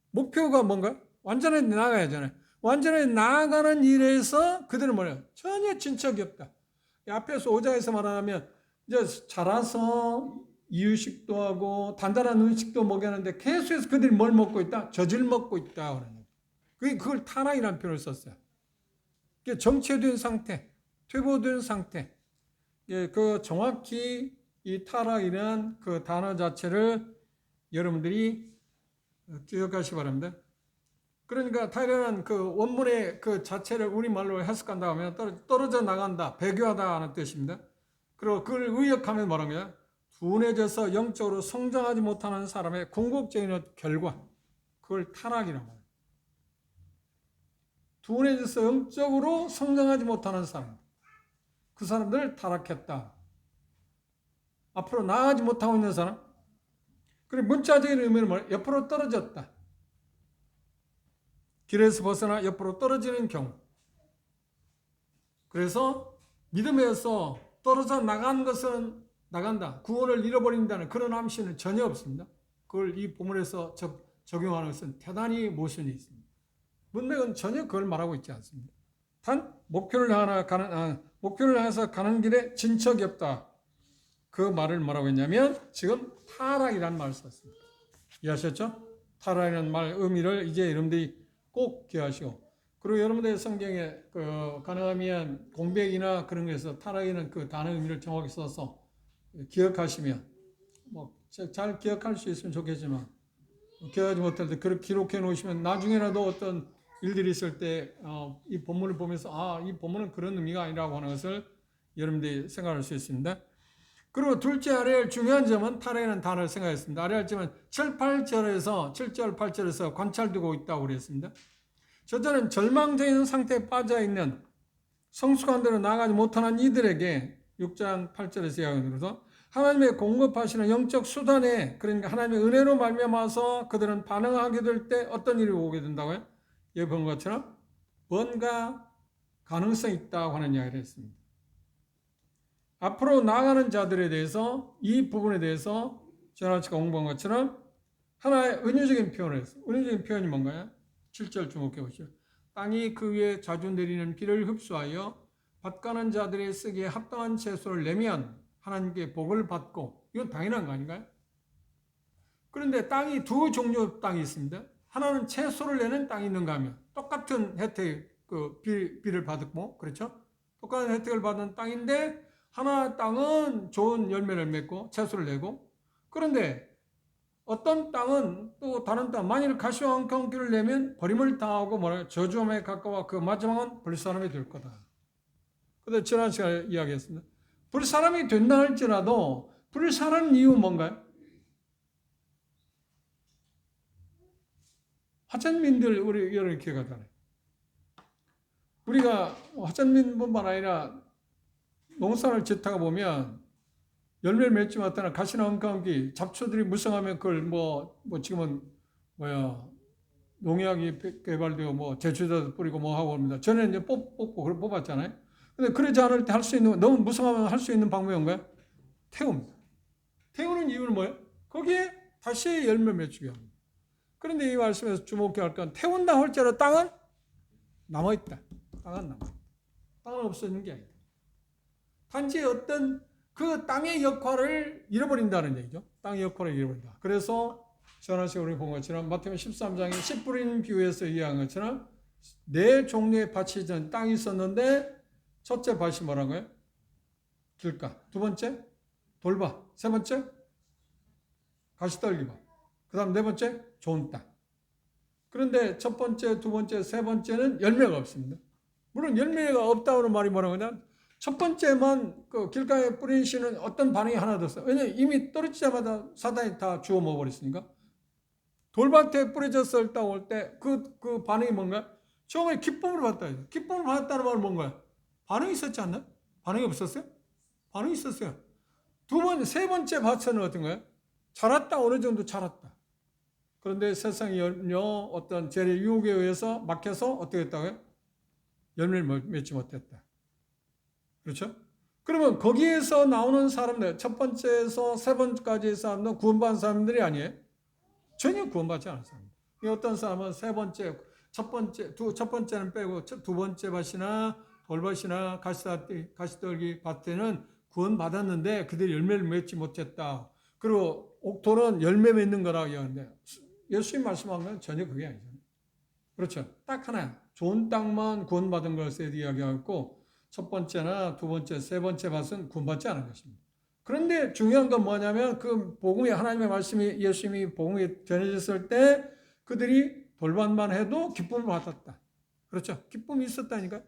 목표가 뭔가? 완전히 나아가야 하잖아요. 완전히 나아가는 일에서 그들은 뭐예요? 전혀 진척이 없다. 앞에서 5장에서 말하면 이제 자라서 이유식도 하고 단단한 음식도 먹였는데 계속해서 그들이 뭘 먹고 있다? 젖을 먹고 있다. 그걸 타락이라는 표현을 썼어요. 정체된 상태, 퇴보된 상태. 그 정확히 이 타락이라는 그 단어 자체를 여러분들이 기억하시기 바랍니다. 그러니까 타락이라는 그 원문의 그 자체를 우리말로 해석한다 하면 떨어져 나간다, 배교하다 하는 뜻입니다. 그리고 그걸 의역하면 뭐라고요? 둔해져서 영적으로 성장하지 못하는 사람의 궁극적인 결과, 그걸 타락이라고 합니다. 둔해져서 영적으로 성장하지 못하는 사람, 그 사람들을 타락했다. 앞으로 나아가지 못하고 있는 사람, 그리고 문자적인 의미는 뭐예요? 옆으로 떨어졌다. 길에서 벗어나 옆으로 떨어지는 경우. 그래서 믿음에서 떨어져 나간 것은 나간다. 구원을 잃어버린다는 그런 암시는 전혀 없습니다. 그걸 이 본문에서 적용하는 것은 대단히 모순이 있습니다. 문맥은 전혀 그걸 말하고 있지 않습니다. 단 목표를 향해서 가는 길에 진척이 없다. 그 말을 뭐라고 했냐면 지금 타락이라는 말을 썼습니다. 이해하셨죠? 타락이라는 말 의미를 이제 여러분들이 꼭 기억하시고, 그리고 여러분들 성경에 가능하면 공백이나 그런 것에서 타락이라는 그 단어 의미를 정확히 써서 기억하시면 잘 기억할 수 있으면 좋겠지만 기억하지 못할 때 그렇게 기록해 놓으시면 나중에라도 어떤 일들이 있을 때 이 본문을 보면서 이 본문은 그런 의미가 아니라고 하는 것을 여러분들이 생각할 수 있습니다. 그리고 둘째 알아야 할 중요한 점은 타락이라는 단어를 생각했습니다. 알아야 할 점은 7, 8절에서 8절에서 관찰되고 있다고 그랬습니다. 저자는 절망적인 상태에 빠져있는 성숙한 대로 나아가지 못하는 이들에게 6장 8절에서 이야기하면서 하나님의 공급하시는 영적 수단에, 그러니까 하나님의 은혜로 말미암아서 그들은 반응하게 될 때 어떤 일이 오게 된다고요? 여기 본 것처럼 뭔가 가능성이 있다고 하는 이야기를 했습니다. 앞으로 나아가는 자들에 대해서 이 부분에 대해서 제가 공부한 것처럼 하나의 은유적인 표현을 했어요. 은유적인 표현이 뭔가요? 7절 주목해 보시죠. 땅이 그 위에 자주 내리는 비를 흡수하여 밭가는 자들의 쓰기에 합당한 채소를 내면 하나님께 복을 받고, 이건 당연한 거 아닌가요? 그런데 땅이 두 종류의 땅이 있습니다. 하나는 채소를 내는 땅이 있는가 하면 똑같은 혜택, 비를 받고, 그렇죠? 똑같은 혜택을 받은 땅인데 하나 땅은 좋은 열매를 맺고 채소를 내고, 그런데 어떤 땅은 또 다른 땅, 만일 가시와 경기를 내면 버림을 당하고 저주함에 가까워 그 마지막은 불사람이 될 거다. 그런데 지난 시간에 이야기했습니다. 불사람이 된다 할지라도 불사라는 이유 뭔가요? 하천민들 우리 여러분 기억하잖아요. 우리가 화전민뿐만 아니라 농사를 짓다가 보면 열매를 맺지 못하는 가시나 엉겅퀴 잡초들이 무성하면 그걸 뭐 지금은 농약이 개발되고 뭐 제초제도 뿌리고 뭐 하고 합니다. 전에 이제 뽑고 그걸 뽑았잖아요. 근데 그러지 않을 때 할 수 있는, 너무 무성하면 할 수 있는 방법이 뭔가요? 태웁니다. 태우는 이유는 뭐예요? 거기에 다시 열매 맺추게 합니다. 그런데 이 말씀에서 주목해야 할 건 태운다 할지라도 땅은 남아있다. 땅은 남아있다. 땅은 없어지는 게 아니다. 단지 어떤 그 땅의 역할을 잃어버린다는 얘기죠. 땅의 역할을 잃어버린다. 그래서 전하시 우리 본 것처럼 마태복음 13장에 씨 뿌리는 비유에서 이해한 것처럼 네 종류의 밭이 전 땅이 있었는데 첫째 밭이 뭐라고요? 길가. 두 번째 돌밭. 세 번째 가시떨기밭. 그 다음 네 번째 좋은 땅. 그런데 첫 번째, 두 번째, 세 번째는 열매가 없습니다. 물론 열매가 없다는 말이 뭐라고 하냐? 첫 번째만 그 길가에 뿌리시는 어떤 반응이 하나도 없어요. 왜냐하면 이미 떨어지자마자 사단이 다 주워 먹어버렸으니까. 돌밭에 뿌려졌을 때 올 때 그 반응이 뭔가? 처음에 기쁨을 받다. 기쁨을 받았다는 말은 뭔가요? 반응이 있었지 않나? 반응이 없었어요? 반응이 있었어요. 세 번째 밭은 어떤가요? 자랐다. 어느 정도 자랐다. 그런데 세상의 어떤 재래 유혹에 의해서 막혀서 어떻게 했다고요? 열매를 맺지 못했다. 그렇죠? 그러면 거기에서 나오는 사람들, 첫 번째에서 세 번째까지의 사람들은 구원받은 사람들이 아니에요? 전혀 구원받지 않은 사람들. 어떤 사람은 세 번째, 첫 번째는 빼고 두 번째 밭이나 돌밭이나 가시떨기 밭에는 구원받았는데 그들이 열매를 맺지 못했다. 그리고 옥토는 열매 맺는 거라고 얘기하는데 예수님 말씀한 건 전혀 그게 아니잖아요. 그렇죠. 딱 하나, 좋은 땅만 구원받은 것에 이야기하고 첫 번째나 두 번째, 세 번째 밭은 구원받지 않은 것입니다. 그런데 중요한 건 뭐냐면 그 복음이, 하나님의 말씀이, 예수님이 복음이 전해졌을 때 그들이 돌밭만 해도 기쁨을 받았다. 그렇죠. 기쁨이 있었다니까.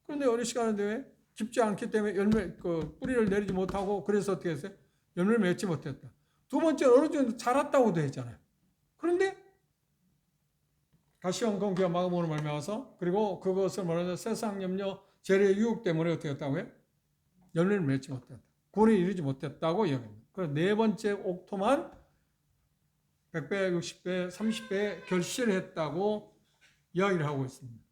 그런데 어린 시간인데 왜? 깊지 않기 때문에 뿌리를 내리지 못하고 그래서 어떻게 했어요? 열매를 맺지 못했다. 두 번째, 어느 정도 자랐다고 되어 있잖아요. 그런데 가시 엉겅퀴와 마음으로 말미암아서, 그리고 그것을 말하는 세상 염려, 재래 유혹 때문에 어떻게 했다고요? 열매를 맺지 못했다. 구원에 이르지 못했다고 이야기합니다. 그래서 네 번째 옥토만 100배, 60배, 30배 결실을 했다고 이야기를 하고 있습니다.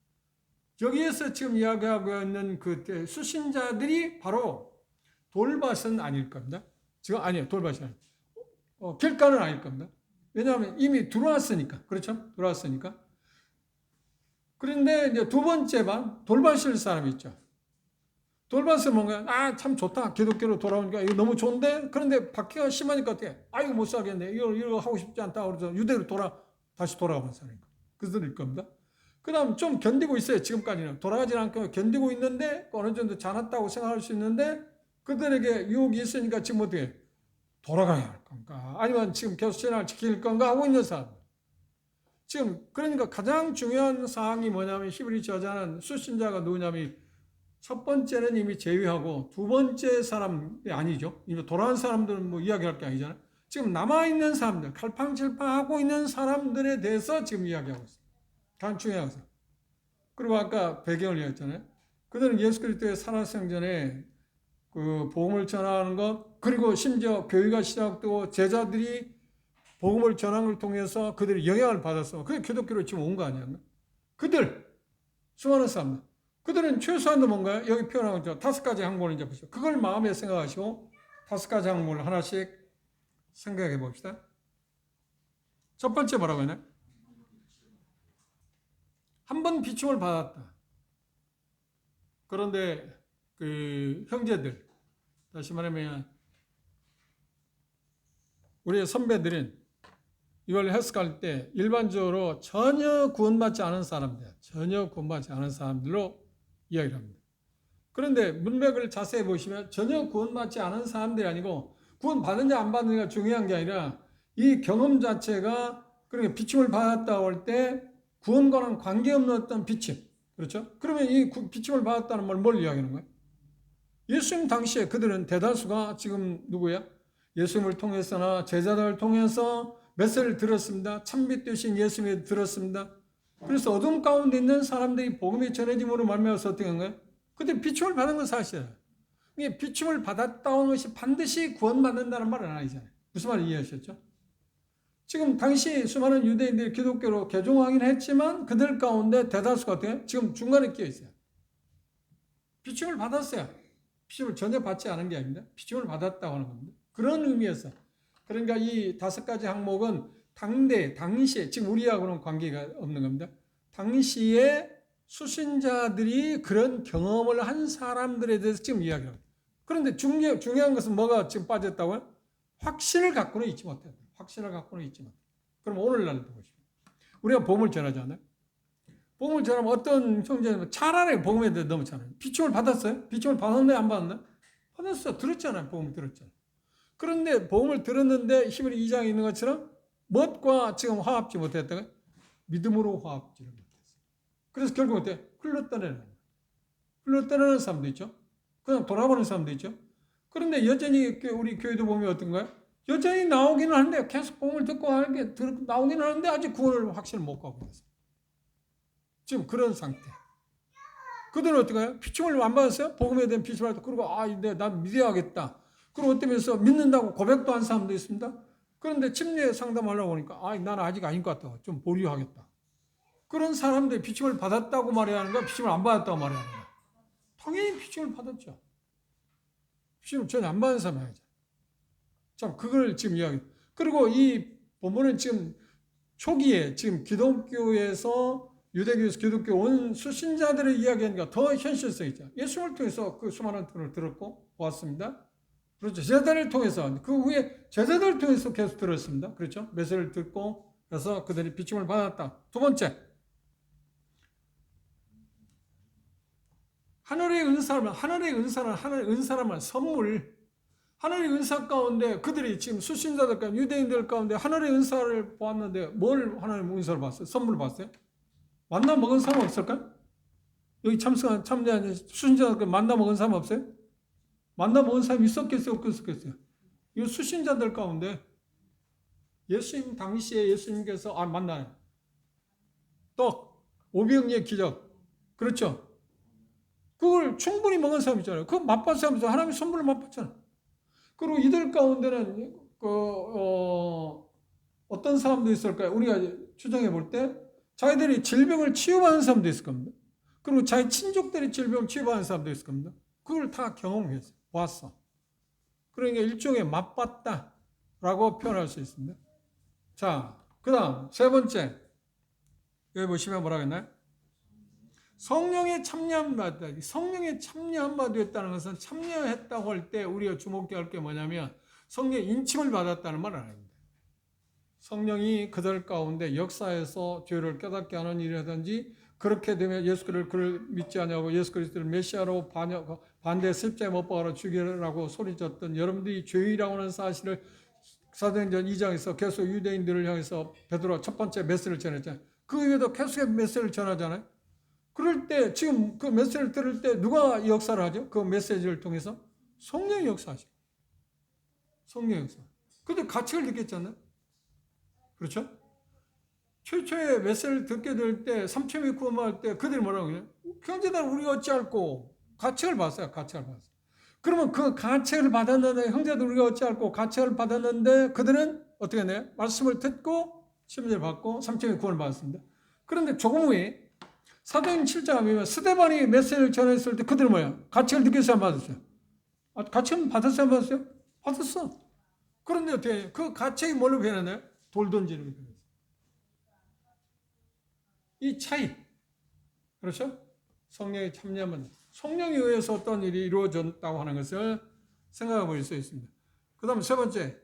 여기에서 지금 이야기하고 있는 그 수신자들이 바로 돌밭은 아닐 겁니다. 지금 아니에요. 돌밭이 아니에요. 길가는 아닐 겁니다. 왜냐하면 이미 들어왔으니까. 그렇죠? 들어왔으니까. 그런데 이제 두 번째 반, 돌밭일 사람이 있죠. 돌밭은 뭔가, 참 좋다. 기독교로 돌아오니까 이거 너무 좋은데? 그런데 박해가 심하니까 어떻게? 이거 못 살겠네. 이거 하고 싶지 않다. 그래서 유대로 다시 돌아가는 사람이니까. 그들일 겁니다. 그 다음 좀 견디고 있어요. 지금까지는. 돌아가지 않고 견디고 있는데, 어느 정도 자랐다고 생각할 수 있는데, 그들에게 유혹이 있으니까 지금 어떻게? 돌아가야 할 건가? 아니면 지금 계속 신앙을 지킬 건가? 하고 있는 사람. 지금, 그러니까 가장 중요한 사항이 뭐냐면, 히브리 저자는 수신자가 누구냐면, 첫 번째는 이미 제외하고 두 번째 사람이 아니죠. 이미 돌아온 사람들은 뭐 이야기할 게 아니잖아요. 지금 남아있는 사람들, 칼팡질팡하고 있는 사람들에 대해서 지금 이야기하고 있어요. 가장 중요한 것은. 그리고 아까 배경을 이야기했잖아요. 그들은 예수 그리스도의 살아생전에 그 복음을 전하는 것, 그리고 심지어 교회가 시작되고 제자들이 복음을 전하는 걸 통해서 그들이 영향을 받았어. 그게 기독교로 지금 온 거 아니었나? 그들, 수많은 사람들. 그들은 최소한도 뭔가요? 여기 표현한 거죠. 5가지 항목을 이제 보시죠. 그걸 마음에 생각하시고 5가지 항목을 하나씩 생각해 봅시다. 첫 번째 뭐라고 했나요? 한 번 비춤을 받았다. 그런데 그 형제들, 다시 말하면 우리의 선배들은 이걸 해석할 때 일반적으로 전혀 구원받지 않은 사람들로 이야기를 합니다. 그런데 문맥을 자세히 보시면 전혀 구원받지 않은 사람들이 아니고 구원받는지 안 받는지가 중요한 게 아니라 이 경험 자체가, 그러니까 비춤을 받았다고 할 때 구원과는 관계없는 어떤 비춤. 그렇죠? 그러면 이 비춤을 받았다는 말 뭘 이야기하는 거예요? 예수님 당시에 그들은 대다수가 지금 누구야? 예수님을 통해서나 제자들을 통해서 메시지를 들었습니다. 참빛 되신 예수님을 들었습니다. 그래서 어둠 가운데 있는 사람들이 복음이 전해짐으로 말미암아서 어떻게 한 거예요? 그때 비춤을 받은 건 사실이에요. 이게 비춤을 받았다는 것이 반드시 구원받는다는 말은 아니잖아요. 무슨 말 이해하셨죠? 지금 당시 수많은 유대인들이 기독교로 개종하긴 했지만 그들 가운데 대다수가 어때요? 지금 중간에 끼어 있어요. 비춤을 받았어요. 비춤을 전혀 받지 않은 게 아닙니다. 비춤을 받았다고 하는 겁니다. 그런 의미에서. 그러니까 이 5가지 항목은 당시에, 지금 우리하고는 관계가 없는 겁니다. 당시에 수신자들이 그런 경험을 한 사람들에 대해서 지금 이야기합니다. 그런데 중요한 것은 뭐가 지금 빠졌다고요? 확신을 갖고는 있지 못해요. 확신을 갖고는 있지 못해요. 그럼 오늘날도 보십시오. 우리가 복음을 전하잖아요. 복음을 전하면 어떤 형제는 차라리 복음에 대해 너무 잘해요. 비춤을 받았어요? 비춤을 받았나요? 안 받았나요? 받았어요. 들었잖아요. 복음을 들었잖아요. 그런데 복음을 들었는데 히브리 2장에 있는 것처럼 멋과 지금 화합지 못했다가 믿음으로 화합지를 못했어요. 그래서 결국 어때? 흘러떠나는 사람도 있죠. 그냥 돌아보는 사람도 있죠. 그런데 여전히 우리 교회도 보면 어떤가요? 여전히 나오기는 하는데 계속 복음을 듣고 하는 게 나오기는 하는데 아직 구원을 확신을 못 가고 있어요. 지금 그런 상태. 그들은 어떡해요? 비춤을 안 받았어요? 복음에 대한 비춤을 받았고, 그리고 난 믿어야겠다. 그리고 어쩌면서 믿는다고 고백도 한 사람도 있습니다. 그런데 침례 상담하려고 하니까 나는 아직 아닌 것 같다. 좀 보류하겠다. 그런 사람들이 비춤을 받았다고 말해야 하는 거야? 비춤을 안 받았다고 말해야 하는 거야? 당연히 비춤을 받았죠. 비춤을 전혀 안 받은 사람이 아니죠. 참, 그걸 지금 이야기. 그리고 이 본문은 지금 초기에 지금 기독교에서 유대교에서 기독교 온 수신자들의 이야기하니까 더 현실성 있죠. 예수를 통해서 그 수많은 통을 들었고 보았습니다. 그렇죠. 제자들을 통해서 그 후에 제자들을 통해서 계속 들었습니다. 그렇죠. 메시지를 듣고 그래서 그들이 비춤을 받았다. 두 번째, 하늘의 은사는 선물. 하늘의 은사 가운데 그들이 지금 수신자들 가운데 유대인들 가운데 하늘의 은사를 보았는데 뭘 하나님 은사를 봤어요? 선물을 봤어요? 만나 먹은 사람 없을까? 여기 참여한 수신자들 만나 먹은 사람 없어요? 만나 먹은 사람이 있었겠어요? 없었겠어요? 이 수신자들 가운데 예수님 당시에 예수님께서 만나요. 떡, 오병이의 기적. 그렇죠? 그걸 충분히 먹은 사람 있잖아요. 그거 맛봤 사람 있잖아요. 하나님의 선물을 맛봤잖아요. 그리고 이들 가운데는 어떤 사람도 있을까요? 우리가 추정해 볼 때 자기들이 질병을 치유받은 사람도 있을 겁니다. 그리고 자기 친족들이 질병을 치유받은 사람도 있을 겁니다. 그걸 다 경험했어. 보았어. 그러니까 일종의 맛봤다라고 표현할 수 있습니다. 자, 그 다음 세 번째. 여기 보시면 뭐라고 했나요? 성령에 참여한 바 되었다. 성령에 참여한 바 되었다는 것은 참여했다고 할 때 우리가 주목해야 할 게 뭐냐면 성령의 인침을 받았다는 말은 아닙니다. 성령이 그들 가운데 역사에서 죄를 깨닫게 하는 일이라든지 그렇게 되면 예수 그리스도를 믿지 않냐고 예수 그리스도를 메시아로 반대 십자에 못 박아라 죽이라고 소리쳤던 여러분들이 죄인이라고 하는 사실을 사도행전 2장에서 계속 유대인들을 향해서 베드로가 첫 번째 메시지를 전했잖아요. 그 이후에도 계속 메시지를 전하잖아요. 그럴 때 지금 그 메시지를 들을 때 누가 역사를 하죠? 그 메시지를 통해서 성령이 역사하죠. 성령의 역사. 그때 가책을 느꼈잖아요. 그렇죠? 최초의 메시지를 듣게 될 때, 삼천이 구원할 때 그들이 뭐라고 해요? 형제들 우리가 어찌할꼬? 가책을 받았어요. 가책을 받았어요. 그러면 그 가책을 받았는데 형제들 우리가 어찌할꼬? 가책을 받았는데 그들은 어떻게 했나요? 말씀을 듣고 침례를 받고 삼천이 구원을 받았습니다. 그런데 조금 후에 사도행 7장에 보면 스데반이 메시지를 전했을 때 그들은 뭐야? 가책을 느꼈어요? 안 받았어요? 가책을 받았어요? 안 받았어요? 받았어. 그런데 어떻게 해요? 그 가책이 뭘로 변하나요? 돌 던지는 거 변했어요. 이 차이. 그렇죠? 성령에 참여하면 성령에 의해서 어떤 일이 이루어졌다고 하는 것을 생각해 볼 수 있습니다. 그 다음 세 번째,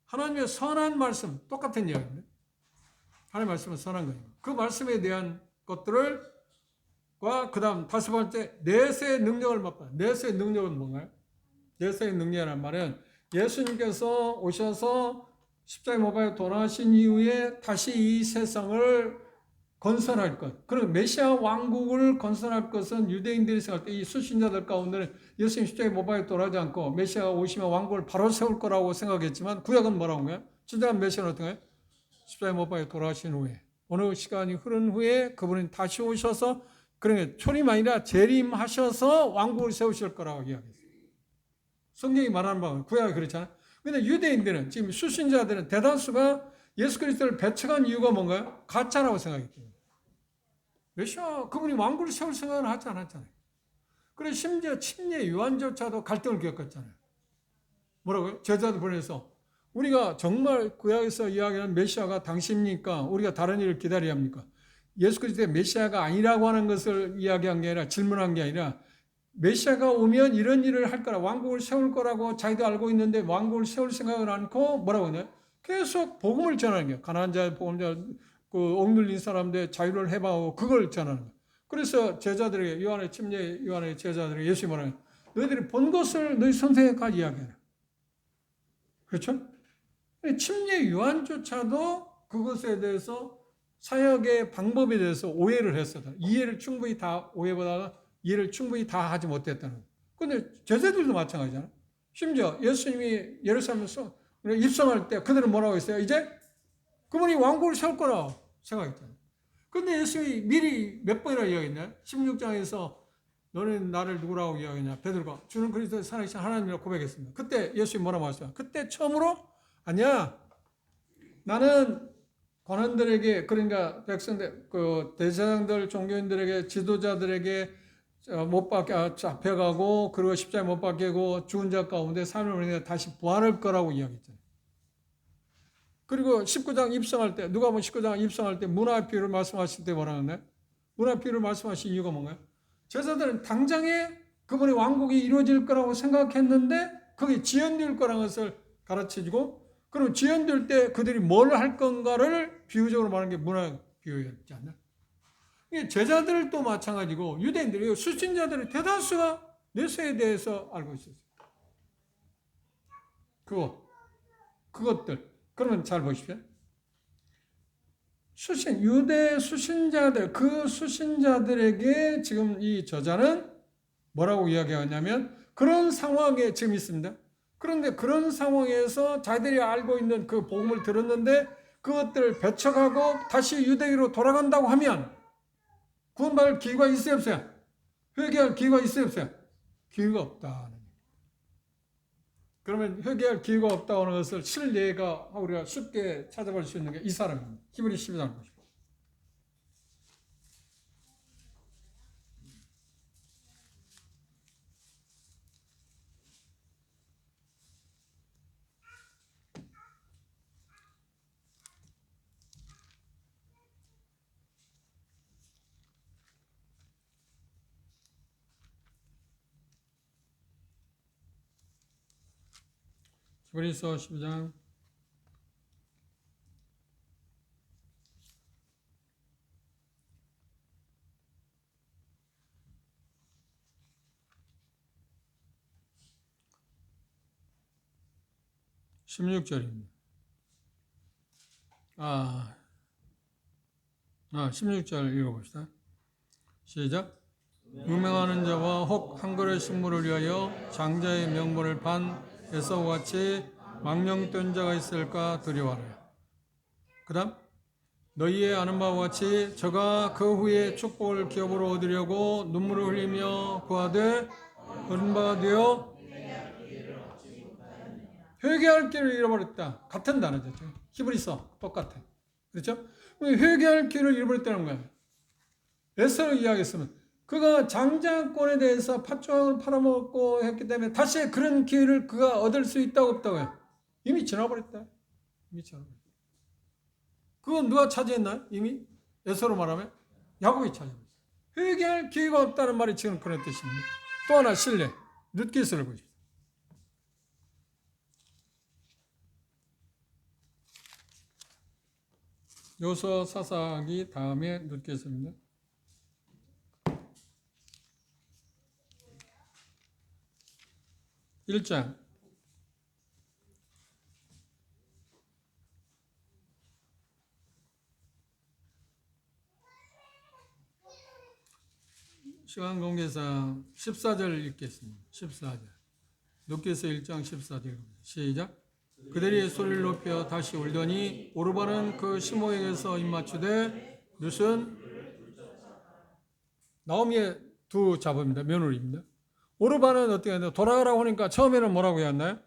하나님의 선한 말씀, 똑같은 이야기입니다. 하나님의 말씀은 선한 거예요. 그 말씀에 대한 것들을 그 다음 다섯 번째, 내세의 능력을 맛봐. 내세의 능력은 뭔가요? 내세의 능력이라는 말은 예수님께서 오셔서 십자가에 못 박혀 돌아가신 이후에 다시 이 세상을 건설할 것. 그리고 메시아 왕국을 건설할 것은 유대인들이 생각할 때 이 수신자들 가운데는 예수님 십자가에 못 박혀 돌아가지 않고 메시아가 오시면 왕국을 바로 세울 거라고 생각했지만 구약은 뭐라고 한 거예요? 진정한 메시아는 어떤 거예요? 십자가에 못 박혀 돌아가신 후에 어느 시간이 흐른 후에 그분이 다시 오셔서 그러니까 초림 아니라 재림하셔서 왕국을 세우실 거라고 이야기했어요. 성경이 말하는 바는 구약이 그렇잖아요. 근데 유대인들은 지금 수신자들은 대다수가 예수 그리스도를 배척한 이유가 뭔가요? 가짜라고 생각했기 때문에. 메시아 그분이 왕국을 세울 생각은 하지 않았잖아요. 그래서 심지어 침례 요한조차도 갈등을 겪었잖아요. 뭐라고요? 제자들 보내서 우리가 정말 구약에서 이야기하는 메시아가 당신입니까? 우리가 다른 일을 기다려야 합니까? 예수 그리스도의 메시아가 아니라고 하는 것을 이야기한 게 아니라 질문한 게 아니라 메시아가 오면 이런 일을 할 거라 왕국을 세울 거라고 자기도 알고 있는데 왕국을 세울 생각을 않고 뭐라고 하냐? 계속 복음을 전하는 거예요. 가난한 자의 복음을 그 억눌린 사람들 자유를 해방하고 그걸 전하는 거예요. 그래서 제자들에게 요한의 침례 요한의 제자들에게 예수님이 말하는 너희들이 본 것을 너희 선생에게까지 이야기해라. 그렇죠? 침례 요한조차도 그것에 대해서 사역의 방법에 대해서 오해를 했었다. 이해를 충분히 다 오해보다가 이해를 충분히 다 하지 못했다는 거예요. 그런데 제자들도 마찬가지잖아요. 심지어 예수님이 예루살렘에서 입성할 때 그들은 뭐라고 했어요? 이제 그분이 왕국을 세울 거라 생각했잖아요. 그런데 예수님이 미리 몇 번이나 이야기했나요? 16장에서 너는 나를 누구라고 이야기했냐? 베드로가 주는 그리스도의 살아계신 하나님이라고 고백했습니다. 그때 예수님이 뭐라고 하셨어요? 그때 처음으로 아니야. 나는 관원들에게 그러니까 백성들 그 대제사장들 종교인들에게 지도자들에게 못 박혀 잡혀가고 그리고 십자가에 못 박히고 죽은 자 가운데 3일 만에 다시 부활할 거라고 이야기했잖아요. 그리고 19장 입성할 때 누가 보면 19장 입성할 때 문화 비유를 말씀하실 때 뭐라 하나요? 문화 비유를 말씀하신 이유가 뭔가요? 제자들은 당장에 그분의 왕국이 이루어질 거라고 생각했는데 그게 지연될 거라는 것을 가르쳐주고 그럼 지연될 때 그들이 뭘 할 건가를 비유적으로 말하는 게 문화 비유였지 않나? 이게 제자들도 마찬가지고 유대인들이 수신자들의 대다수가 메시아에 대해서 알고 있었어요. 그것들. 그러면 잘 보십시오. 유대 수신자들, 그 수신자들에게 지금 이 저자는 뭐라고 이야기하냐면 그런 상황에 지금 있습니다. 그런데 그런 상황에서 자기들이 알고 있는 그 복음을 들었는데 그것들을 배척하고 다시 유대인으로 돌아간다고 하면 구원받을 기회가 있어요, 없어요? 회개할 기회가 있어요, 없어요? 기회가 없다. 그러면 회개할 기회가 없다고 하는 것을 실례가 우리가 쉽게 찾아볼 수 있는 게 이 사람입니다. 히브리 12장 보십시오. 히브리서 12장 16절입니다. 16절 읽어봅시다. 시작. 음행하는 자와 혹 한 그릇 식물을 위하여 장자의 명분을 판 에사우와 같이 망령된 자가 있을까 두려워하라. 그 다음 너희의 아는 바와 같이 저가 그 후에 축복을 기업으로 얻으려고 눈물을 흘리며 구하되 얻은 바가 되어 회개할 길을 잃어버렸다. 같은 단어죠. 히브리서 똑같아. 그렇죠? 회개할 길을 잃어버렸다는 거예요. 에서로 이야기했으면 그가 장자권에 대해서 팥죽을 팔아먹고 했기 때문에 다시 그런 기회를 그가 얻을 수 있다고 없다고요? 이미 지나버렸다. 이미 지나버렸다. 그건 누가 차지했나요? 이미? 에서로 말하면 야곱이 차지했어요. 회개할 기회가 없다는 말이 지금 그런 뜻입니다. 또 하나 신뢰. 룻기스를 보십시오. 요서 사사기 다음에 룻기스입니다. 일장 시간 관계상 14절 읽겠습니다. 14절. 룻기서 1장 14절 시작. 그들이 소리를 높여 다시 울더니 오르반은 그 시모에게서 입맞추되 룻은 나오미의 두 자부입니다. 며느리입니다. 오르반은 어떻게 했나요? 돌아가라고 하니까 처음에는 뭐라고 했나요?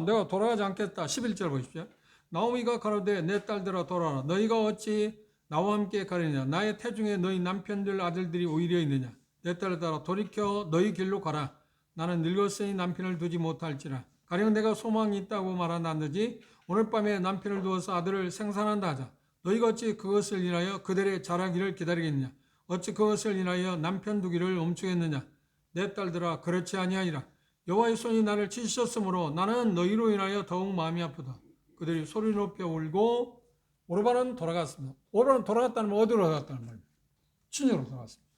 내가 돌아가지 않겠다. 11절 보십시오. 나오미가 가로되 내 딸들아 돌아라. 너희가 어찌 나와 함께 가느냐? 나의 태중에 너희 남편들 아들들이 오히려 있느냐? 내 딸들아 돌이켜 너희 길로 가라. 나는 늙었으니 남편을 두지 못할지라. 가령 내가 소망이 있다고 말한다든지 오늘 밤에 남편을 두어서 아들을 생산한다 하자. 너희가 어찌 그것을 인하여 그들의 자라기를 기다리겠느냐? 어찌 그것을 인하여 남편 두기를 멈추겠느냐? 내 딸들아 그렇지 아니하니라. 여호와의 손이 나를 치셨으므로 나는 너희로 인하여 더욱 마음이 아프다. 그들이 소리 높여 울고 오르반은 돌아갔습니다. 오르반은 돌아갔다는 말 어디로 돌아갔다는 말입니다. 친정으로 돌아갔습니다.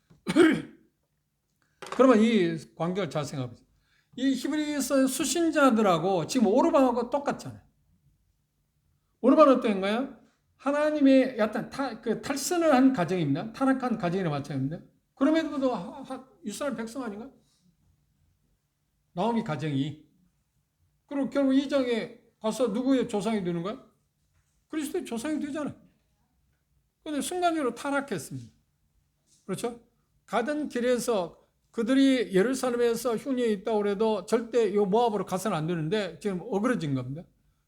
그러면 이 관계를 잘 생각해보세요. 이 히브리서 수신자들하고 지금 오르반하고 똑같잖아요. 오르반은 어떤 거예요? 하나님의 약간 탈선을 한 가정입니다. 타락한 가정이나 마찬가지입니다. 그럼에도 이스라엘 백성 아닌가? 나오미 가정이. 그럼 결국 이 장에 가서 누구의 조상이 되는 거야? 그리스도의 조상이 되잖아요. 그런데 순간적으로 타락했습니다. 그렇죠? 가던 길에서 그들이 예루살렘에서 흉년에 있다고 해도 절대 이 모압으로 가서는 안 되는데 지금 어그러진 겁니다.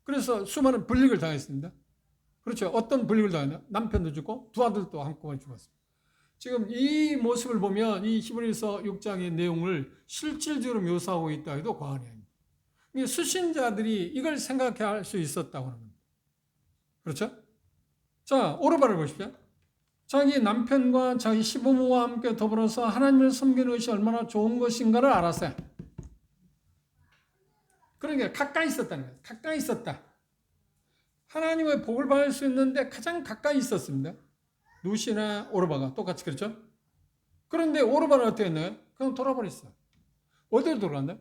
그래서 수많은 불릭을 당했습니다. 그렇죠? 어떤 불릭을 당했나? 남편도 죽고 두 아들도 한꺼번에 죽었습니다. 지금 이 모습을 보면 이 히브리서 6장의 내용을 실질적으로 묘사하고 있다 해도 과언이 아닙니다. 수신자들이 이걸 생각할 수 있었다고 하는 겁니다. 그렇죠? 자, 오르반을 보십시오. 자기 남편과 자기 시부모와 함께 더불어서 하나님을 섬기는 것이 얼마나 좋은 것인가를 알았어요. 그러니까 가까이 있었다는 거예요. 가까이 있었다. 하나님의 복을 받을 수 있는데 가장 가까이 있었습니다. 룻이나 오르바가 똑같이 그렇죠? 그런데 오르바는 어떻게 했나요? 그냥 돌아버렸어요. 어디로 돌아갔나요?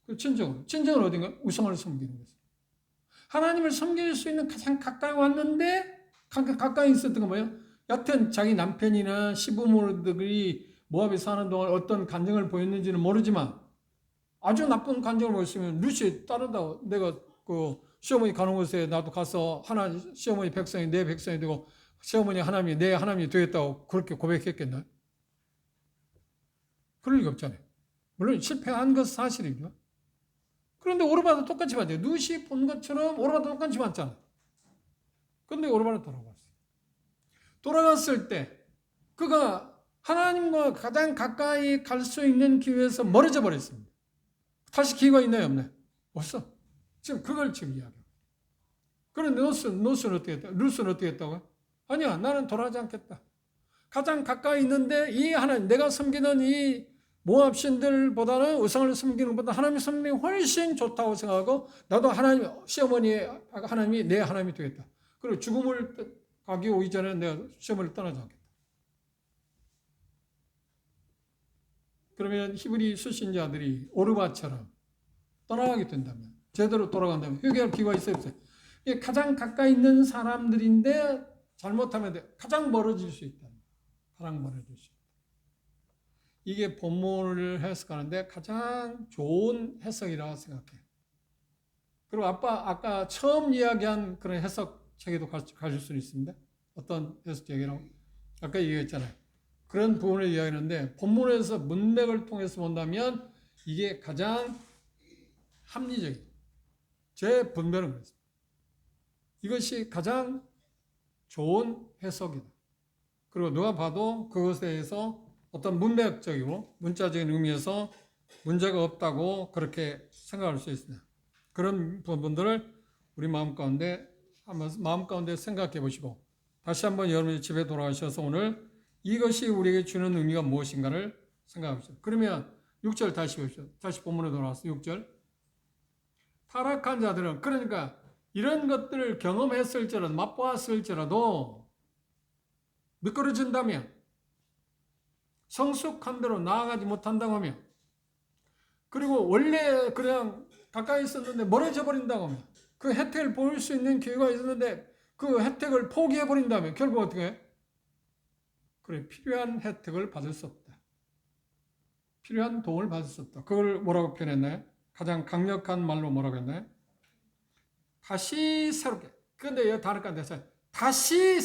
그 친정으로. 친정은 어딘가? 우상을 섬기는 거죠. 하나님을 섬길 수 있는 가장 가까이 왔는데 가까이 있었던 건 뭐예요? 여튼 자기 남편이나 시부모들이 모압에 사는 동안 어떤 간증을 보였는지는 모르지만 아주 나쁜 간증을 보였으면 룻이 따르다 내가 그 시어머니 가는 곳에 나도 가서 시어머니 백성이 내 백성이 되고 시어머니 하나님이 내 하나님이 되겠다고 그렇게 고백했겠나요? 그럴 리가 없잖아요. 물론 실패한 것은 사실이죠. 그런데 오르바도 똑같이 맞아요. 룻이 본 것처럼 오르바도 똑같이 맞잖아요. 그런데 오르바는 돌아갔어요. 돌아갔을 때 그가 하나님과 가장 가까이 갈 수 있는 기회에서 멀어져 버렸습니다. 다시 기회가 있나요? 없나요? 없어. 지금 그걸 지금 이야기해요. 그런데 룻은 어떻게 했다? 룻은 어떻게 했다고요? 아니야, 나는 돌아가지 않겠다. 가장 가까이 있는데 이 하나님, 내가 섬기는 이 모압 신들보다는 우상을 섬기는 것보다 하나님 섬기는 게 훨씬 좋다고 생각하고 나도 하나님, 시어머니의 하나님이 내 하나님이 되겠다. 그리고 죽음을 가기 오기 전에 내가 시어머니를 떠나지 않겠다. 그러면 히브리 수신자들이 오르바처럼 떠나가게 된다면, 제대로 돌아간다면 회개할 기회가 있어요, 없어요? 가장 가까이 있는 사람들인데 잘못하면 가장 멀어질 수 있다. 가장 멀어질 수 있다. 이게 본문을 해석하는데 가장 좋은 해석이라고 생각해요. 그리고 아까 처음 이야기한 그런 해석책에도 가실 수는 있습니다. 어떤 해석책이라고? 아까 얘기했잖아요. 그런 부분을 이야기하는데 본문에서 문맥을 통해서 본다면 이게 가장 합리적이죠. 제 분별은 그렇습니다. 이것이 가장 좋은 해석이다. 그리고 누가 봐도 그것에 대해서 어떤 문맥적이고 문자적인 의미에서 문제가 없다고 그렇게 생각할 수 있습니다. 그런 부분들을 우리 마음 가운데 생각해 보시고 다시 한번 여러분이 집에 돌아가셔서 오늘 이것이 우리에게 주는 의미가 무엇인가를 생각합시다. 그러면 6절 다시 보십시오. 다시 본문에 돌아와서 6절. 타락한 자들은 그러니까 이런 것들을 경험했을지라도 맛보았을지라도 미끄러진다면 성숙한 대로 나아가지 못한다고 하면 그리고 원래 그냥 가까이 있었는데 멀어져 버린다고 하면 그 혜택을 볼 수 있는 기회가 있었는데 그 혜택을 포기해 버린다면 결국 어떻게 해? 그래, 필요한 혜택을 받을 수 없다. 필요한 도움을 받을 수 없다. 그걸 뭐라고 표현했나요? 가장 강력한 말로 뭐라고 했나요? 다시 새롭게. 근데 여기 단어가 돼서 다시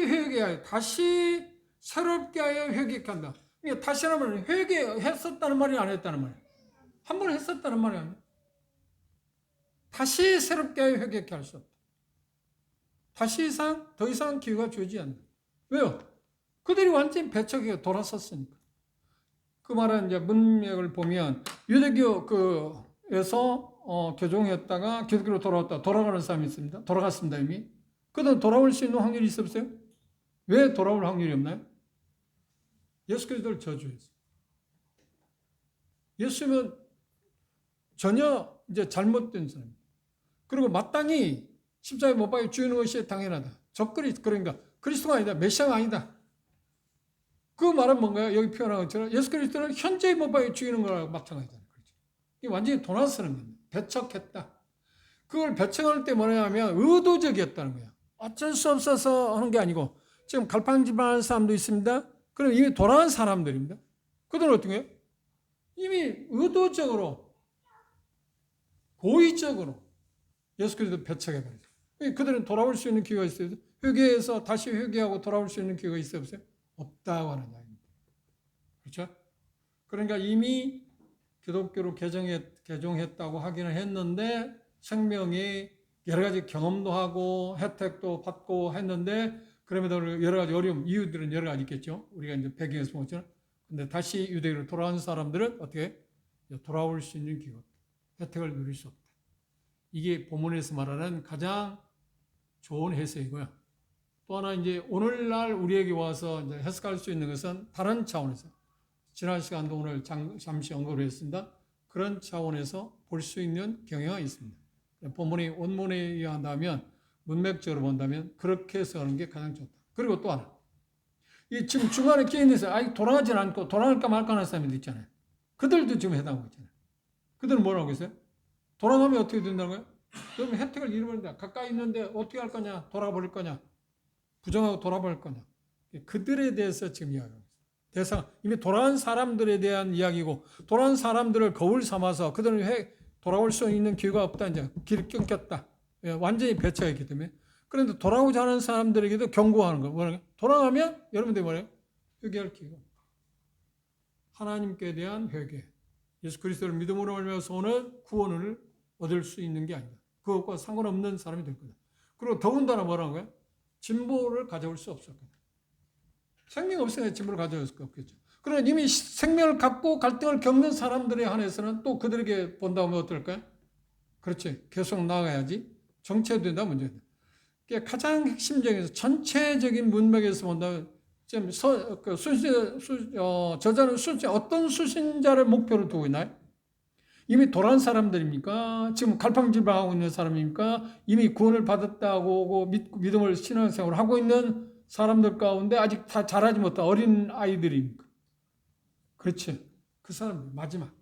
회개하여, 다시 새롭게 하여 회개한다. 그러니까 다시 하면 회개했었다는 말이 안 했다는 말이야. 한 번 했었다는 말이 아니야. 다시 새롭게 하여 회개케 할 수 없다. 더 이상 기회가 주어지지 않는다. 왜요? 그들이 완전히 배척에 돌아섰으니까. 그 말은 이제 문맥을 보면 유대교에서 교종했다가 기독교로 돌아가는 사람이 있습니다. 돌아갔습니다, 이미. 그들은 돌아올 수 있는 확률이 있었어요? 왜 돌아올 확률이 없나요? 예수 그리스도를 저주했어요. 예수는 전혀 이제 잘못된 사람입니다. 그리고 마땅히 십자가에 못 박혀 죽이는 것이 당연하다. 그러니까 그리스도가 아니다. 메시아가 아니다. 그 말은 뭔가요? 여기 표현한 것처럼 예수 그리스도는 현재의 못 박혀 죽이는 거랑 마찬가지다. 이게 완전히 돌아서는 겁니다. 배척했다. 그걸 배척할 때 뭐냐면 의도적이었다는 거야. 어쩔 수 없어서 하는 게 아니고 지금 갈팡질팡한 사람도 있습니다. 그럼 이미 돌아간 사람들입니다. 그들은 어떻게 해요? 이미 의도적으로 고의적으로 예수 그리스도 배척해버렸어요. 그들은 돌아올 수 있는 기회가 있어요. 회개해서 다시 회개하고 돌아올 수 있는 기회가 있어요? 없어요? 없다고 하는 이야기입니다. 그렇죠? 그러니까 이미 기독교로 개종했다고 하기는 했는데 생명이 여러 가지 경험도 하고 혜택도 받고 했는데 그럼에도 여러 가지 어려움, 이유들은 여러 가지 있겠죠. 우리가 이제 배경에서 본 것처럼. 근데 다시 유대교로 돌아온 사람들은 어떻게 돌아올 수 있는 기회, 혜택을 누릴 수 없다. 이게 본문에서 말하는 가장 좋은 해석이고요. 또 하나 이제 오늘날 우리에게 와서 이제 해석할 수 있는 것은 다른 차원에서 지난 시간도 오늘 잠시 언급을 했습니다. 그런 차원에서 볼 수 있는 경향이 있습니다. 본문이 원문에 의한다면 문맥적으로 본다면 그렇게 해석하는 게 가장 좋다. 그리고 또 하나 이 지금 중간에 끼어 있는 사람 아직 돌아가지 않고 돌아갈까 말까 하는 사람들 있잖아요. 그들도 지금 해당하고 있잖아요. 그들은 뭐라고 했어요? 돌아가면 어떻게 된다는 거예요? 그러면 혜택을 잃어버린다. 가까이 있는데 어떻게 할 거냐? 돌아버릴 거냐? 부정하고 돌아버릴 거냐? 그들에 대해서 지금 이야기하고 있어요. 대상 이미 돌아간 사람들에 대한 이야기고 돌아간 사람들을 거울 삼아서 그들은 돌아올 수 있는 기회가 없다. 이제 길이 끊겼다. 완전히 배척했기 때문에. 그런데 돌아오지 않은 사람들에게도 경고하는 거예요. 뭐라고요? 돌아가면 여러분들이 뭐래요? 회개할 기회가 없다. 하나님께 대한 회개. 예수 그리스도를 믿음으로 알면서 오는 구원을 얻을 수 있는 게 아니다. 그것과 상관없는 사람이 될 거다. 그리고 더군다나 뭐라는 거예요? 진보를 가져올 수 없을 거다. 생명이 없으니까 진보를 가져올 수 없겠죠. 그러나 이미 생명을 갖고 갈등을 겪는 사람들에 한해서는 또 그들에게 본다면 어떨까요? 그렇지. 계속 나아가야지. 정체된다 문제다. 가장 핵심적인 전체적인 문맥에서 본다면 지금 저자는 어떤 수신자를 목표로 두고 있나요? 이미 돌아온 사람들입니까? 지금 갈팡질팡하고 있는 사람입니까? 이미 구원을 받았다고 믿음을 신앙생활을 하고 있는 사람들 가운데 아직 다 자라지 못한 어린 아이들입니까? 그렇지. 그 사람들 마지막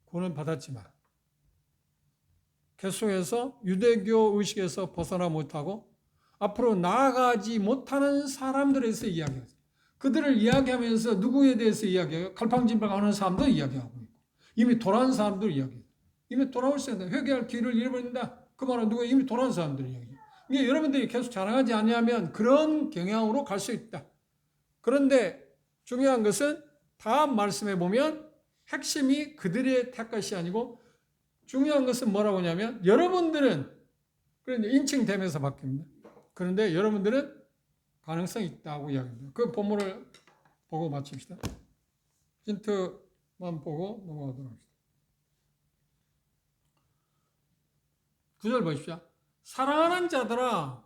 구원을 받았지만 계속해서 유대교 의식에서 벗어나 못하고 앞으로 나아가지 못하는 사람들에 대해서 이야기해요. 그들을 이야기하면서 누구에 대해서 이야기해요? 갈팡질팡하는 사람도 이야기하고 있고 이미 돌아온 사람들 이야기해요. 이미 돌아올 수 있다. 회개할 기회를 잃어버린다. 그 말은 누구예요? 이미 돌아온 사람들 이야기해요. 이게 여러분들이 계속 자라가지 않으면 그런 경향으로 갈 수 있다. 그런데 중요한 것은 다음 말씀에 보면 핵심이 그들의 택것이 아니고 중요한 것은 뭐라고 하냐면 여러분들은 그런데 인칭되면서 바뀝니다. 그런데 여러분들은 가능성이 있다고 이야기합니다. 그 본문을 보고 마칩시다. 힌트만 보고 넘어가도록 합시다. 9절 보십시오. 사랑하는 자들아,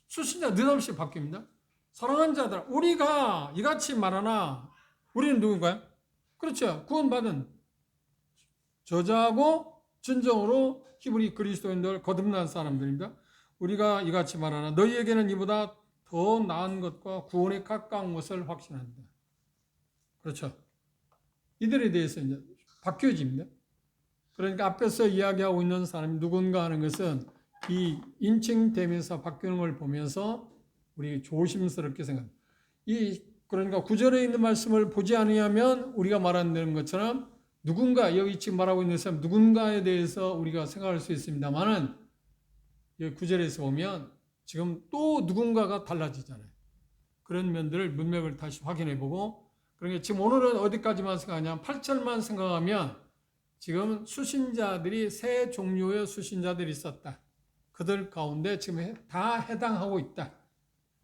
수신자 느닷없이 바뀝니다. 사랑하는 자들아, 우리가 이같이 말하나 우리는 누군가요? 그렇죠. 구원받은 저자하고 진정으로 히브리 그리스도인들 거듭난 사람들입니다. 우리가 이같이 말하나 너희에게는 이보다 더 나은 것과 구원에 가까운 것을 확신한다. 그렇죠. 이들에 대해서 이제 바뀌어집니다. 그러니까 앞에서 이야기하고 있는 사람이 누군가 하는 것은 이 인칭되면서 바뀌는 걸 보면서 우리 조심스럽게 생각합니다. 그러니까 9절에 있는 말씀을 보지 않으면 우리가 말하는 것처럼 누군가 여기 지금 말하고 있는 사람 누군가에 대해서 우리가 생각할 수 있습니다만은 여기 9절에서 보면 지금 또 누군가가 달라지잖아요. 그런 면들을 문맥을 다시 확인해 보고 그러니까 지금 오늘은 어디까지만 생각하냐면 8절만 생각하면 지금 수신자들이 세 종류의 수신자들이 있었다. 그들 가운데 지금 다 해당하고 있다.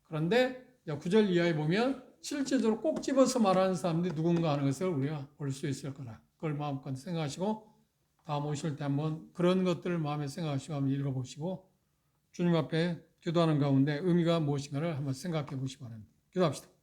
그런데 9절 이하에 보면 실제적으로 꼭 집어서 말하는 사람들이 누군가 하는 것을 우리가 볼 수 있을 거라. 그걸 마음껏 생각하시고 다음 오실 때 한번 그런 것들을 마음에 생각하시고 한번 읽어보시고 주님 앞에 기도하는 가운데 의미가 무엇인가를 한번 생각해 보시기 바랍니다. 기도합시다.